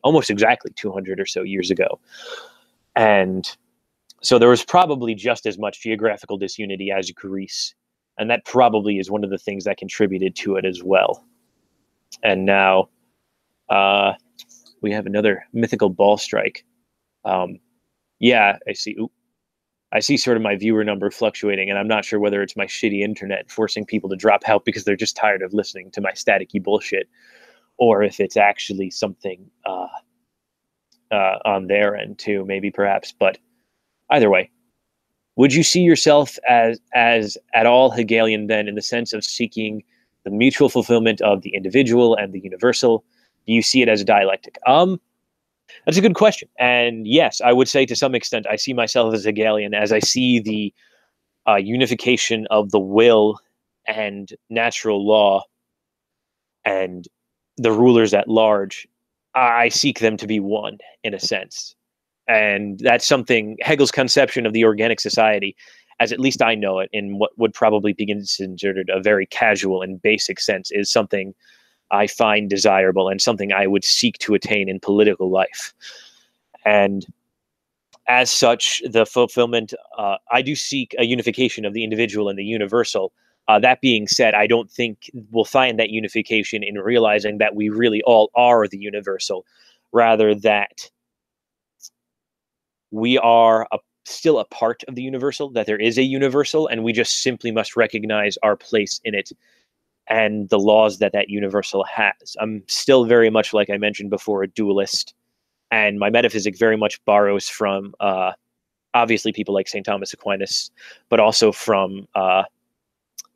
almost exactly 200 or so years ago. And so there was probably just as much geographical disunity as Greece. And that probably is one of the things that contributed to it as well. And now we have another mythical ball strike. Yeah, I see. I see sort of my viewer number fluctuating, and I'm not sure whether it's my shitty internet forcing people to drop out because they're just tired of listening to my staticky bullshit, or if it's actually something on their end too, maybe perhaps. But either way, would you see yourself as at all Hegelian then, in the sense of seeking the mutual fulfillment of the individual and the universal? Do you see it as a dialectic? That's a good question. And yes, I would say to some extent, I see myself as Hegelian, as I see the unification of the will and natural law and the rulers at large. I seek them to be one, in a sense. And that's something, Hegel's conception of the organic society, as at least I know it, in what would probably be considered a very casual and basic sense, is something I find desirable and something I would seek to attain in political life. And as such, the fulfillment, I do seek a unification of the individual and the universal. That being said, I don't think we'll find that unification in realizing that we really all are the universal, rather that we are still a part of the universal, that there is a universal, and we just simply must recognize our place in it and the laws that that universal has. I'm still very much, like I mentioned before, a dualist, and my metaphysic very much borrows from obviously people like St. Thomas Aquinas, but also from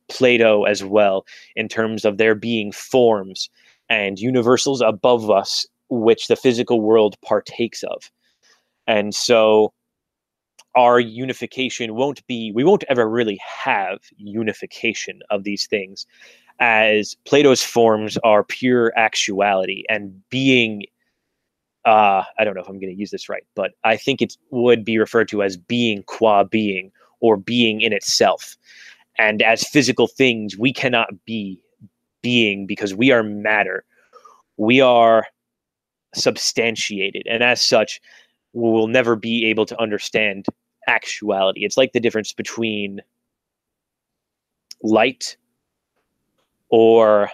Plato as well, in terms of there being forms and universals above us, which the physical world partakes of. And so our unification we won't ever really have unification of these things, as Plato's forms are pure actuality and being. I don't know if I'm going to use this right, but I think it would be referred to as being qua being, or being in itself. And as physical things, we cannot be being because we are matter. We are substantiated. And as such, we will never be able to understand actuality. It's like the difference between light or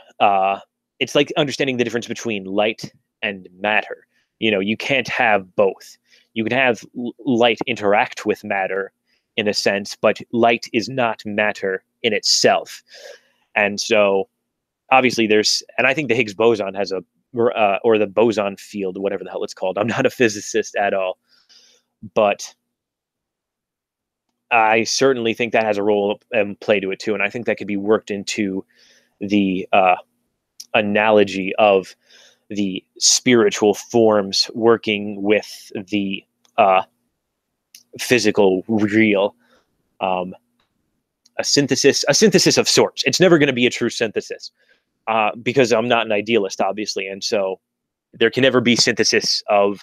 it's like understanding the difference between light and matter. You know, you can't have both. You can have light interact with matter in a sense, but light is not matter in itself. And so obviously and I think the Higgs boson has or the boson field, whatever the hell it's called. I'm not a physicist at all, but I certainly think that has a role and play to it too, and I think that could be worked into the analogy of the spiritual forms working with the uh, physical real. Um, a synthesis of sorts. It's never going to be a true synthesis because I'm not an idealist, obviously, and so there can never be synthesis of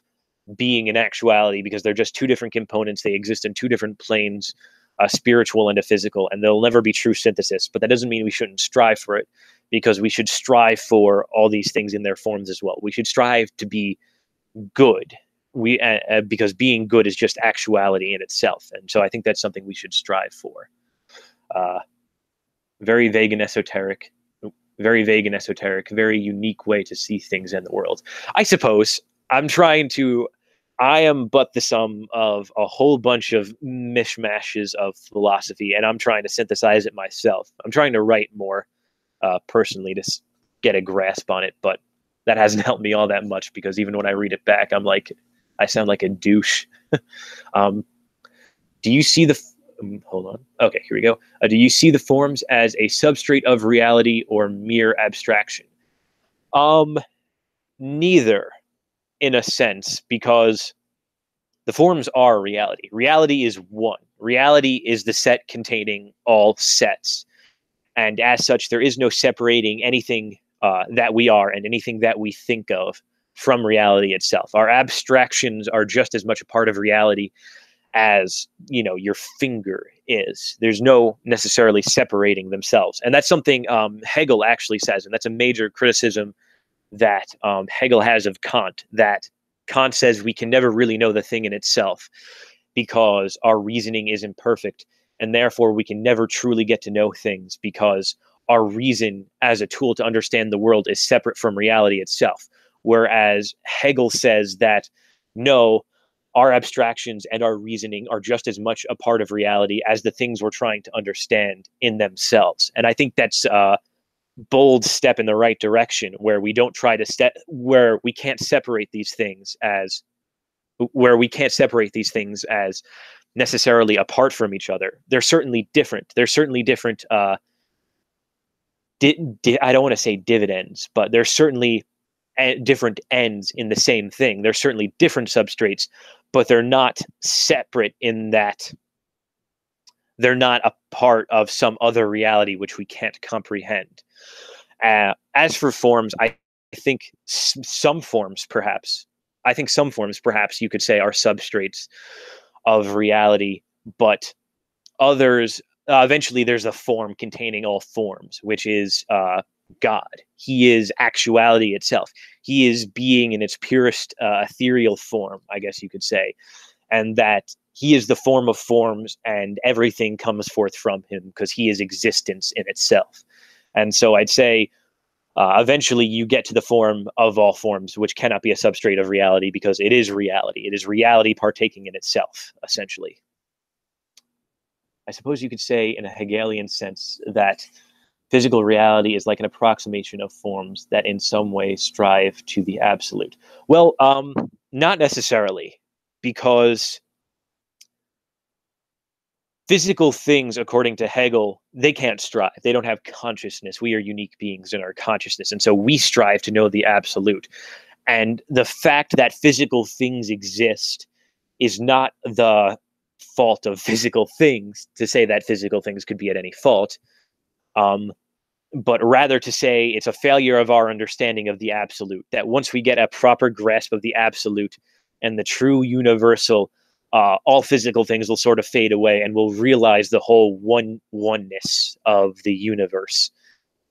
being in actuality because they're just two different components. They exist in two different planes, a spiritual and a physical, and there'll never be true synthesis. But that doesn't mean we shouldn't strive for it, because we should strive for all these things in their forms as well. We should strive to be good. Because being good is just actuality in itself, and so I think that's something we should strive for. Uh, very vague and esoteric, very vague and esoteric, very unique way to see things in the world. I suppose I'm trying to. I am but the sum of a whole bunch of mishmashes of philosophy, and I'm trying to synthesize it myself. I'm trying to write more personally to get a grasp on it, but that hasn't helped me all that much because even when I read it back, I'm like, I sound like a douche. Do you see the hold on. Okay, here we go. Do you see the forms as a substrate of reality or mere abstraction? Neither, in a sense, because the forms are reality. Reality is one. Reality is the set containing all sets. And as such, there is no separating anything that we are and anything that we think of from reality itself. Our abstractions are just as much a part of reality as, you know, your finger is. There's no necessarily separating themselves. And that's something Hegel actually says, and that's a major criticism that Hegel has of Kant, that Kant says we can never really know the thing in itself because our reasoning is imperfect, and therefore we can never truly get to know things because our reason as a tool to understand the world is separate from reality itself. Whereas Hegel says that no, our abstractions and our reasoning are just as much a part of reality as the things we're trying to understand in themselves. And I think that's a bold step in the right direction, where we don't try to where we can't separate these things as necessarily apart from each other. They're certainly different. They're certainly different. I don't want to say dividends, but they're certainly different ends in the same thing. They're certainly different substrates, but they're not separate in that they're not a part of some other reality which we can't comprehend. As for forms, I think some forms perhaps you could say are substrates of reality, but others, eventually there's a form containing all forms, which is God. He is actuality itself. He is being in its purest ethereal form, I guess you could say, and that he is the form of forms and everything comes forth from him because he is existence in itself. And so I'd say eventually you get to the form of all forms, which cannot be a substrate of reality because it is reality. It is reality partaking in itself, essentially. I suppose you could say in a Hegelian sense that physical reality is like an approximation of forms that in some way strive to the absolute. Well, not necessarily, because physical things, according to Hegel, they can't strive. They don't have consciousness. We are unique beings in our consciousness. And so we strive to know the absolute. And the fact that physical things exist is not the fault of physical things, to say that physical things could be at any fault, but rather to say it's a failure of our understanding of the absolute, that once we get a proper grasp of the absolute and the true universal, all physical things will sort of fade away and we'll realize the whole oneness of the universe.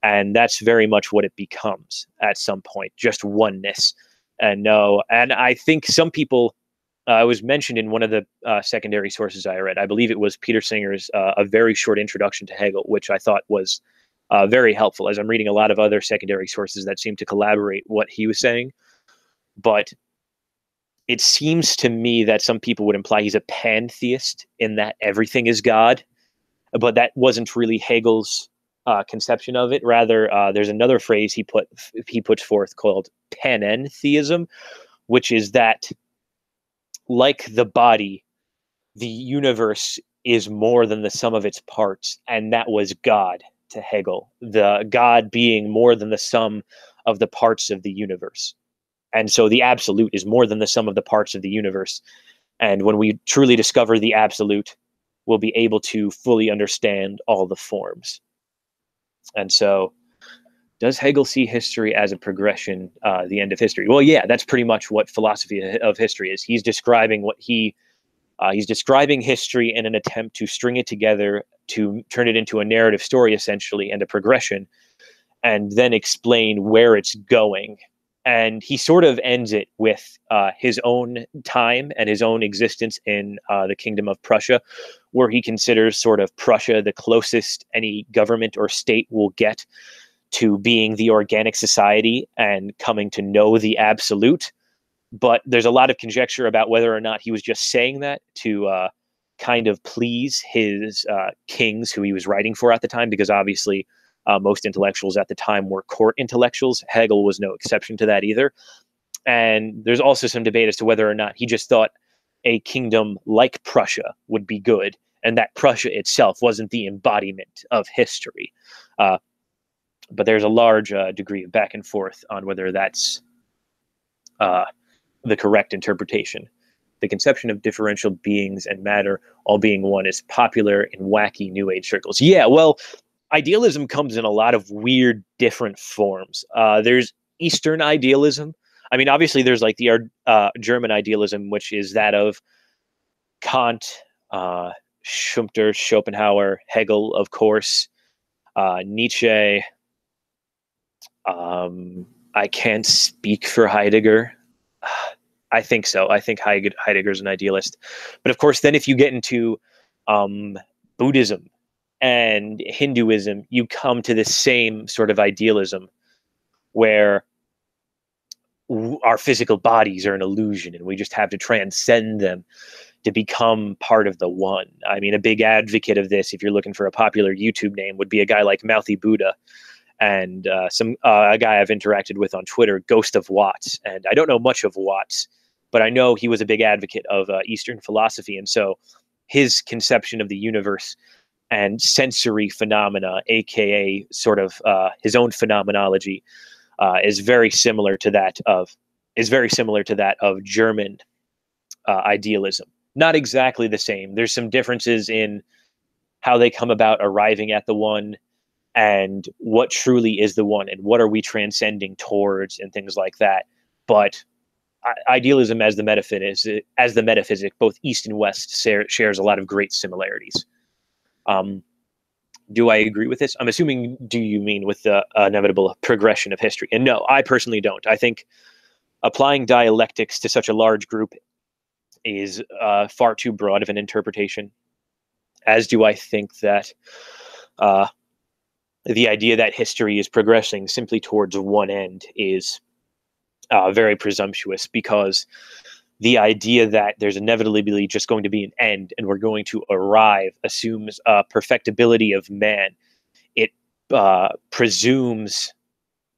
And that's very much what it becomes at some point, just oneness. And I think some people, it was mentioned in one of the secondary sources I read, I believe it was Peter Singer's A Very Short Introduction to Hegel, which I thought was very helpful, as I'm reading a lot of other secondary sources that seem to collaborate what he was saying. But it seems to me that some people would imply he's a pantheist in that everything is God, but that wasn't really Hegel's conception of it. Rather, there's another phrase he puts forth called panentheism, which is that, like the body, the universe is more than the sum of its parts, and that was God to Hegel, the God being more than the sum of the parts of the universe. And so the absolute is more than the sum of the parts of the universe. And when we truly discover the absolute, we'll be able to fully understand all the forms. And so, does Hegel see history as a progression, the end of history? Well, yeah, that's pretty much what philosophy of history is. He's describing he's describing history in an attempt to string it together, to turn it into a narrative story, essentially, and a progression, and then explain where it's going. And he sort of ends it with his own time and his own existence in the Kingdom of Prussia, where he considers sort of Prussia the closest any government or state will get to being the organic society and coming to know the absolute. But there's a lot of conjecture about whether or not he was just saying that to kind of please his kings who he was writing for at the time, because obviously most intellectuals at the time were court intellectuals. Hegel was no exception to that either. And there's also some debate as to whether or not he just thought a kingdom like Prussia would be good, and that Prussia itself wasn't the embodiment of history. But there's a large degree of back and forth on whether that's the correct interpretation. The conception of differential beings and matter all being one is popular in wacky New Age circles. Yeah, well, idealism comes in a lot of weird, different forms. There's Eastern idealism. I mean, obviously, there's like the German idealism, which is that of Kant, Schumpeter, Schopenhauer, Hegel, of course, Nietzsche. I can't speak for Heidegger. I think so. I think Heidegger's an idealist. But of course, then if you get into Buddhism and Hinduism, you come to the same sort of idealism where our physical bodies are an illusion and we just have to transcend them to become part of the one. I mean, a big advocate of this, if you're looking for a popular YouTube name, would be a guy like Mouthy Buddha, and a guy I've interacted with on Twitter, Ghost of Watts. And I don't know much of Watts, but I know he was a big advocate of Eastern philosophy. And so his conception of the universe and sensory phenomena, aka sort of his own phenomenology, is very similar to that of German idealism. Not exactly the same. There's some differences in how they come about arriving at the one, and what truly is the one, and what are we transcending towards, and things like that. But idealism as the metaphysic, both East and West, shares a lot of great similarities. Do I agree with this? I'm assuming, do you mean with the inevitable progression of history? And no, I personally don't. I think applying dialectics to such a large group is far too broad of an interpretation, as do I think that the idea that history is progressing simply towards one end is very presumptuous, because the idea that there's inevitably just going to be an end and we're going to arrive assumes perfectibility of man. It presumes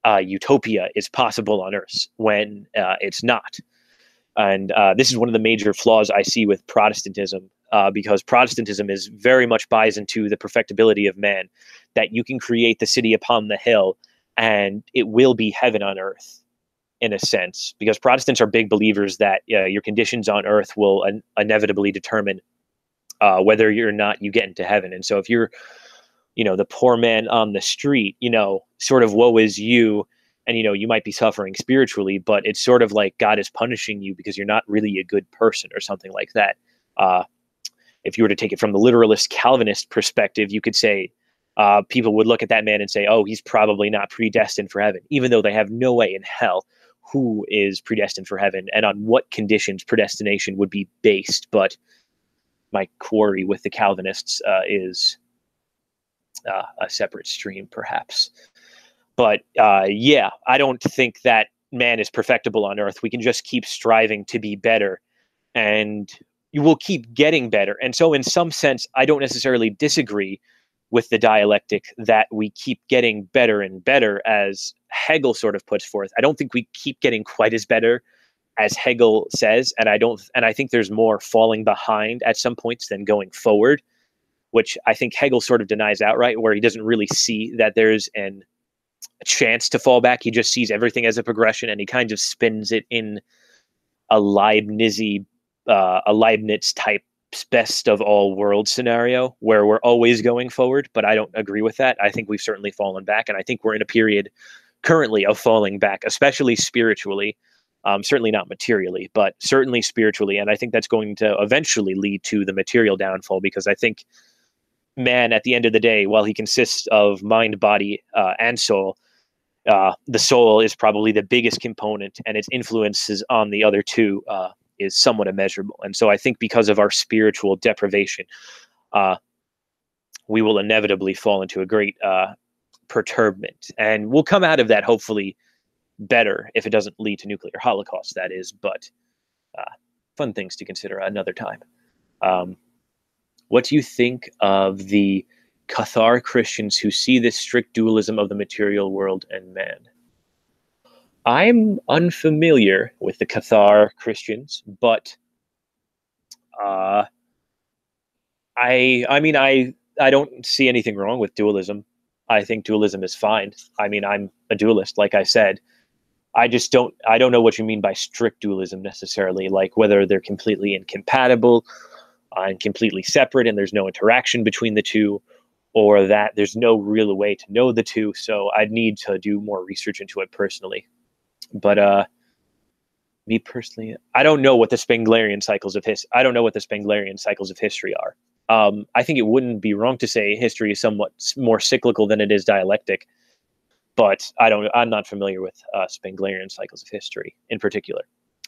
utopia is possible on Earth when it's not. And this is one of the major flaws I see with Protestantism, because Protestantism is very much buys into the perfectibility of man, that you can create the city upon the hill and it will be heaven on earth, in a sense, because Protestants are big believers that your conditions on earth will inevitably determine whether or not you get into heaven. And so if you're, the poor man on the street, sort of woe is you, and, you might be suffering spiritually, but it's sort of like God is punishing you because you're not really a good person or something like that. If you were to take it from the literalist Calvinist perspective, you could say people would look at that man and say, oh, he's probably not predestined for heaven, even though they have no way in hell who is predestined for heaven and on what conditions predestination would be based. But my quarry with the Calvinists is a separate stream, perhaps. But yeah, I don't think that man is perfectible on earth. We can just keep striving to be better, and you will keep getting better. And so in some sense, I don't necessarily disagree with the dialectic that we keep getting better and better, as Hegel sort of puts forth. I don't think we keep getting quite as better as Hegel says, and I think there's more falling behind at some points than going forward. which I think Hegel sort of denies outright, where he doesn't really see that there's a chance to fall back. He just sees everything as a progression, and he kind of spins it in a Leibniz type best of all worlds scenario where we're always going forward. But I don't agree with that. I think we've certainly fallen back, and I think we're in a period currently of falling back, especially spiritually. Certainly not materially, but certainly spiritually. And I think that's going to eventually lead to the material downfall, because I think man, at the end of the day, while he consists of mind, body, and soul, the soul is probably the biggest component, and its influences on the other two is somewhat immeasurable. And so I think because of our spiritual deprivation, we will inevitably fall into a great perturbment. And we'll come out of that hopefully better if it doesn't lead to nuclear holocaust, that is. But fun things to consider another time. What do you think of the Cathar Christians who see this strict dualism of the material world and man? I'm unfamiliar with the Cathar Christians, but I don't see anything wrong with dualism. I think dualism is fine. I mean, I'm a dualist, like I said. I don't know what you mean by strict dualism necessarily, like whether they're completely incompatible and completely separate and there's no interaction between the two, or that there's no real way to know the two. So I'd need to do more research into it personally. But me personally, I don't know what the Spenglerian cycles of history are. I think it wouldn't be wrong to say history is somewhat more cyclical than it is dialectic, but I'm not familiar with Spenglerian cycles of history in particular.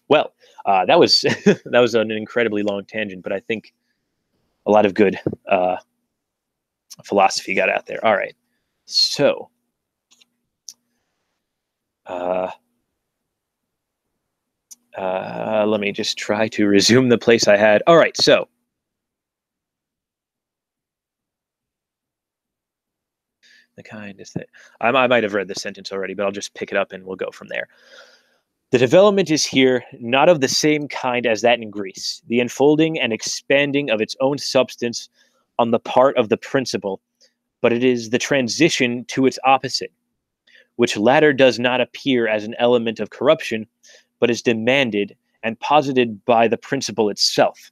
Well, that was that was an incredibly long tangent, but I think a lot of good philosophy got out there. All right, so let me just try to resume the place I had. All right, so the kind is that I might have read this sentence already, but I'll just pick it up and we'll go from there. The development is here not of the same kind as that in Greece, the unfolding and expanding of its own substance on the part of the principle, but it is the transition to its opposite, which latter does not appear as an element of corruption, but is demanded and posited by the principle itself.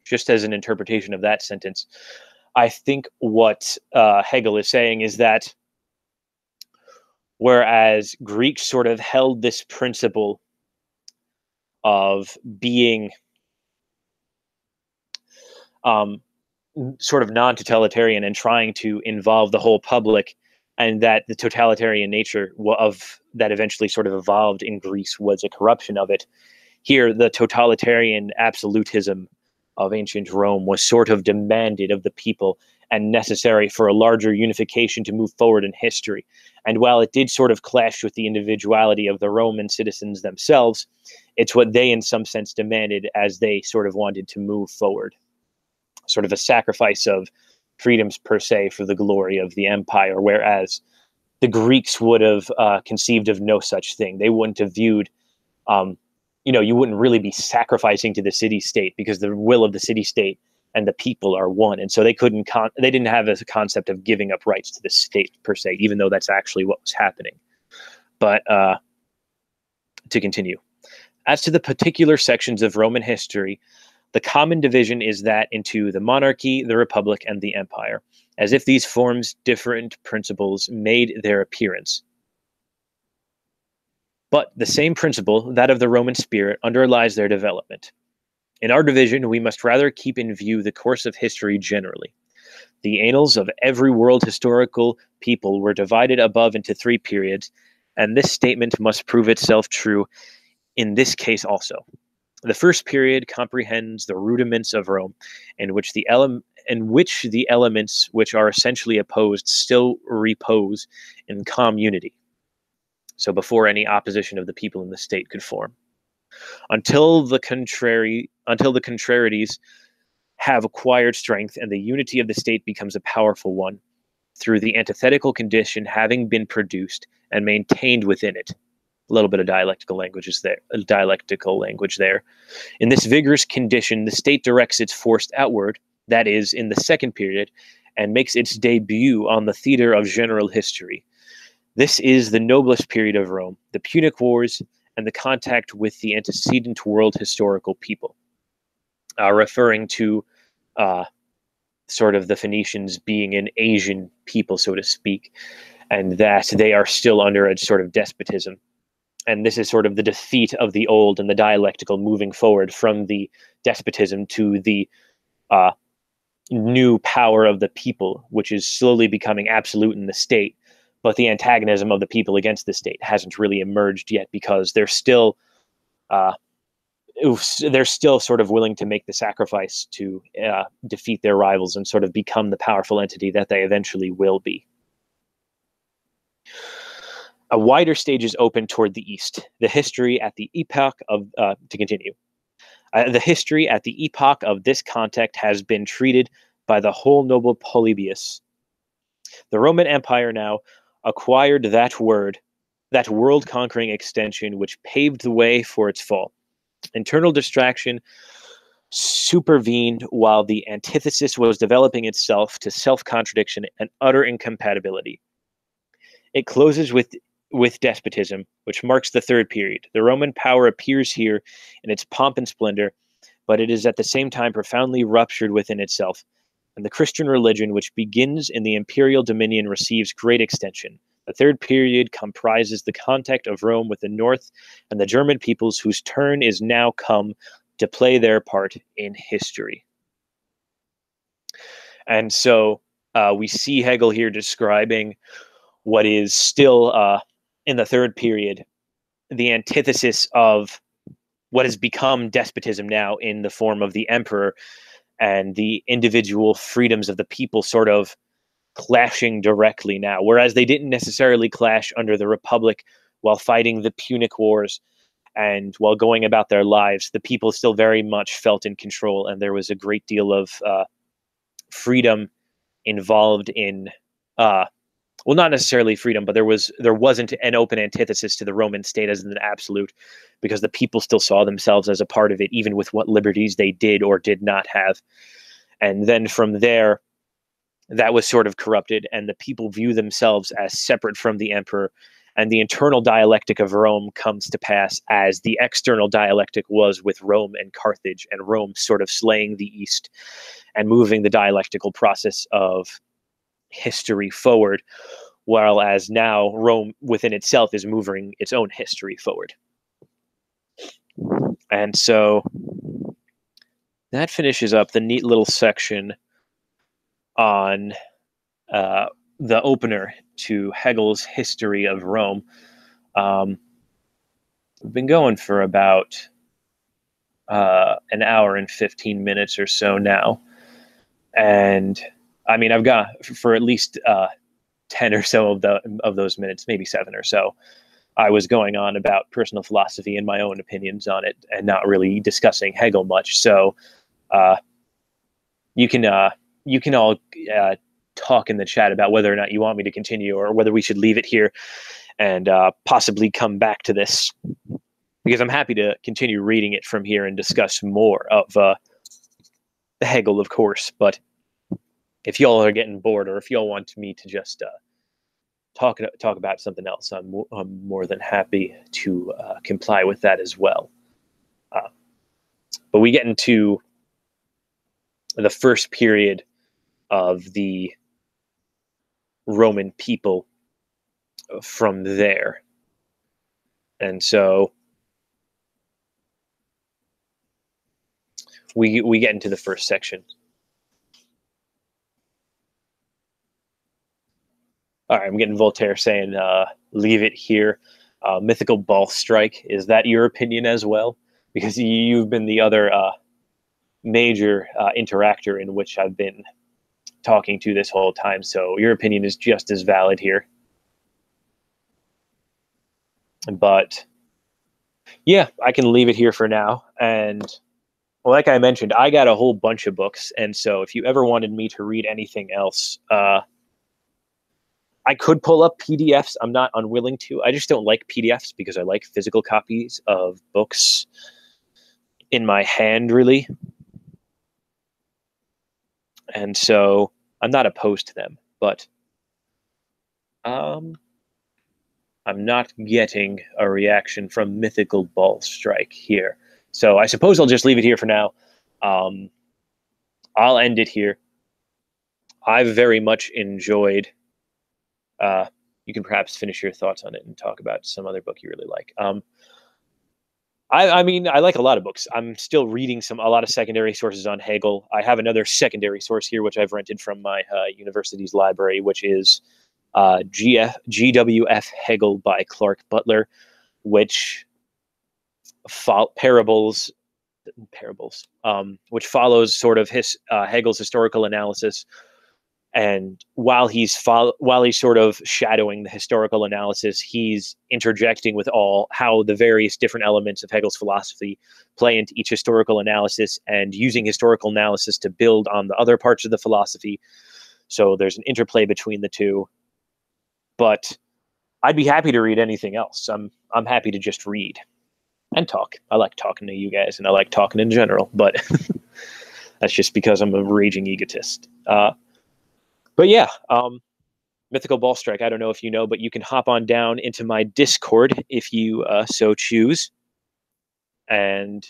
Just as an interpretation of that sentence, I think what Hegel is saying is that whereas Greeks sort of held this principle of being sort of non-totalitarian and trying to involve the whole public, and that the totalitarian nature of that eventually sort of evolved in Greece was a corruption of it. Here, the totalitarian absolutism of ancient Rome was sort of demanded of the people and necessary for a larger unification to move forward in history. And while it did sort of clash with the individuality of the Roman citizens themselves, it's what they in some sense demanded as they sort of wanted to move forward. Sort of a sacrifice of freedoms per se for the glory of the empire, whereas the Greeks would have conceived of no such thing. They wouldn't have viewed, you wouldn't really be sacrificing to the city-state, because the will of the city-state and the people are one. And so they didn't have a concept of giving up rights to the state per se, even though that's actually what was happening. But to continue, as to the particular sections of Roman history, the common division is that into the monarchy, the republic, and the empire, as if these forms different principles made their appearance. But the same principle, that of the Roman spirit, underlies their development. In our division, we must rather keep in view the course of history generally. The annals of every world historical people were divided above into three periods, and this statement must prove itself true in this case also. The first period comprehends the rudiments of Rome, in which the elements which are essentially opposed still repose in community. So before any opposition of the people and the state could form. Until the contrarieties have acquired strength and the unity of the state becomes a powerful one, through the antithetical condition having been produced and maintained within it. A little bit of dialectical language there. In this vigorous condition, the state directs its force outward, that is in the second period, and makes its debut on the theater of general history. This is the noblest period of Rome, the Punic Wars, and the contact with the antecedent world historical people, referring to sort of the Phoenicians being an Asian people, so to speak, and that they are still under a sort of despotism. And this is sort of the defeat of the old and the dialectical, moving forward from the despotism to the new power of the people, which is slowly becoming absolute in the state. But the antagonism of the people against the state hasn't really emerged yet, because they're still sort of willing to make the sacrifice to defeat their rivals and sort of become the powerful entity that they eventually will be. A wider stage is open toward the east. The history at the epoch of the history at the epoch of this contact has been treated by the whole noble Polybius. The Roman Empire now acquired that world-conquering extension which paved the way for its fall. Internal distraction supervened while the antithesis was developing itself to self-contradiction and utter incompatibility. It closes with despotism, which marks the third period. The Roman power appears here in its pomp and splendor, but it is at the same time profoundly ruptured within itself, and the Christian religion, which begins in the imperial dominion, receives great extension. The third period comprises the contact of Rome with the North and the German peoples, whose turn is now come to play their part in history. And so we see Hegel here describing what is still in the third period, the antithesis of what has become despotism now in the form of the emperor, and the individual freedoms of the people sort of clashing directly now, whereas they didn't necessarily clash under the Republic while fighting the Punic Wars and while going about their lives. The people still very much felt in control, and there was a great deal of freedom involved in well, not necessarily freedom, but there wasn't an open antithesis to the Roman state as an absolute, because the people still saw themselves as a part of it, even with what liberties they did or did not have. And then from there, that was sort of corrupted, and the people view themselves as separate from the emperor, and the internal dialectic of Rome comes to pass as the external dialectic was with Rome and Carthage, and Rome sort of slaying the East and moving the dialectical process of history forward, whereas now Rome within itself is moving its own history forward. And so that finishes up the neat little section on the opener to Hegel's History of Rome. We've been going for about an hour and 15 minutes or so now. And I mean, I've got for at least 10 or so of those minutes, maybe 7 or so, I was going on about personal philosophy and my own opinions on it, and not really discussing Hegel much. So you can all talk in the chat about whether or not you want me to continue, or whether we should leave it here and possibly come back to this, because I'm happy to continue reading it from here and discuss more of Hegel, of course. But if y'all are getting bored, or if y'all want me to just talk about something else, I'm more than happy to comply with that as well. But we get into the first period of the Roman people from there. And so we get into the first section. All right, I'm getting Voltaire saying, leave it here. Mythical ball strike. Is that your opinion as well? Because you've been the other major interactor in which I've been talking to this whole time. So your opinion is just as valid here. But yeah, I can leave it here for now. And like I mentioned, I got a whole bunch of books. And so if you ever wanted me to read anything else, I could pull up PDFs. I'm not unwilling to. I just don't like PDFs because I like physical copies of books in my hand, really. and so I'm not opposed to them, but I'm not getting a reaction from Mythical Ball Strike here. So I suppose I'll just leave it here for now. Um, I'll end it here. I've very much enjoyed. You can perhaps finish your thoughts on it and talk about some other book you really like. I mean, I like a lot of books. I'm still reading a lot of secondary sources on Hegel. I have another secondary source here, which I've rented from my university's library, which is GWF Hegel by Clark Butler, which parables, which follows sort of Hegel's historical analysis. And while he's sort of shadowing the historical analysis, he's interjecting with how the various different elements of Hegel's philosophy play into each historical analysis, and using historical analysis to build on the other parts of the philosophy. So there's an interplay between the two. But I'd be happy to read anything else. I'm happy to just read and talk. I like talking to you guys, and I like talking in general, but that's just because I'm a raging egotist. But yeah, Mythical Ball Strike, I don't know if you know, but you can hop on down into my Discord if you so choose. And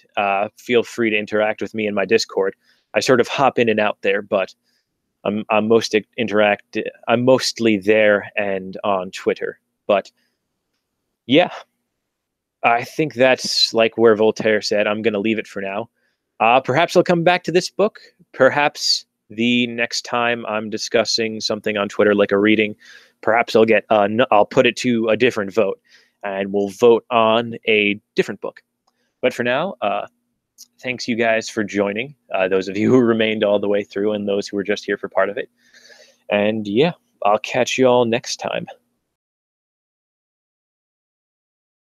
feel free to interact with me in my Discord. I sort of hop in and out there, but I'm mostly there and on Twitter. But yeah, I think that's like where Voltaire said, I'm going to leave it for now. Perhaps I'll come back to this book. Perhaps the next time I'm discussing something on Twitter, like a reading, perhaps I'll put it to a different vote, and we'll vote on a different book. But for now, thanks you guys for joining, those of you who remained all the way through and those who were just here for part of it. And yeah, I'll catch you all next time.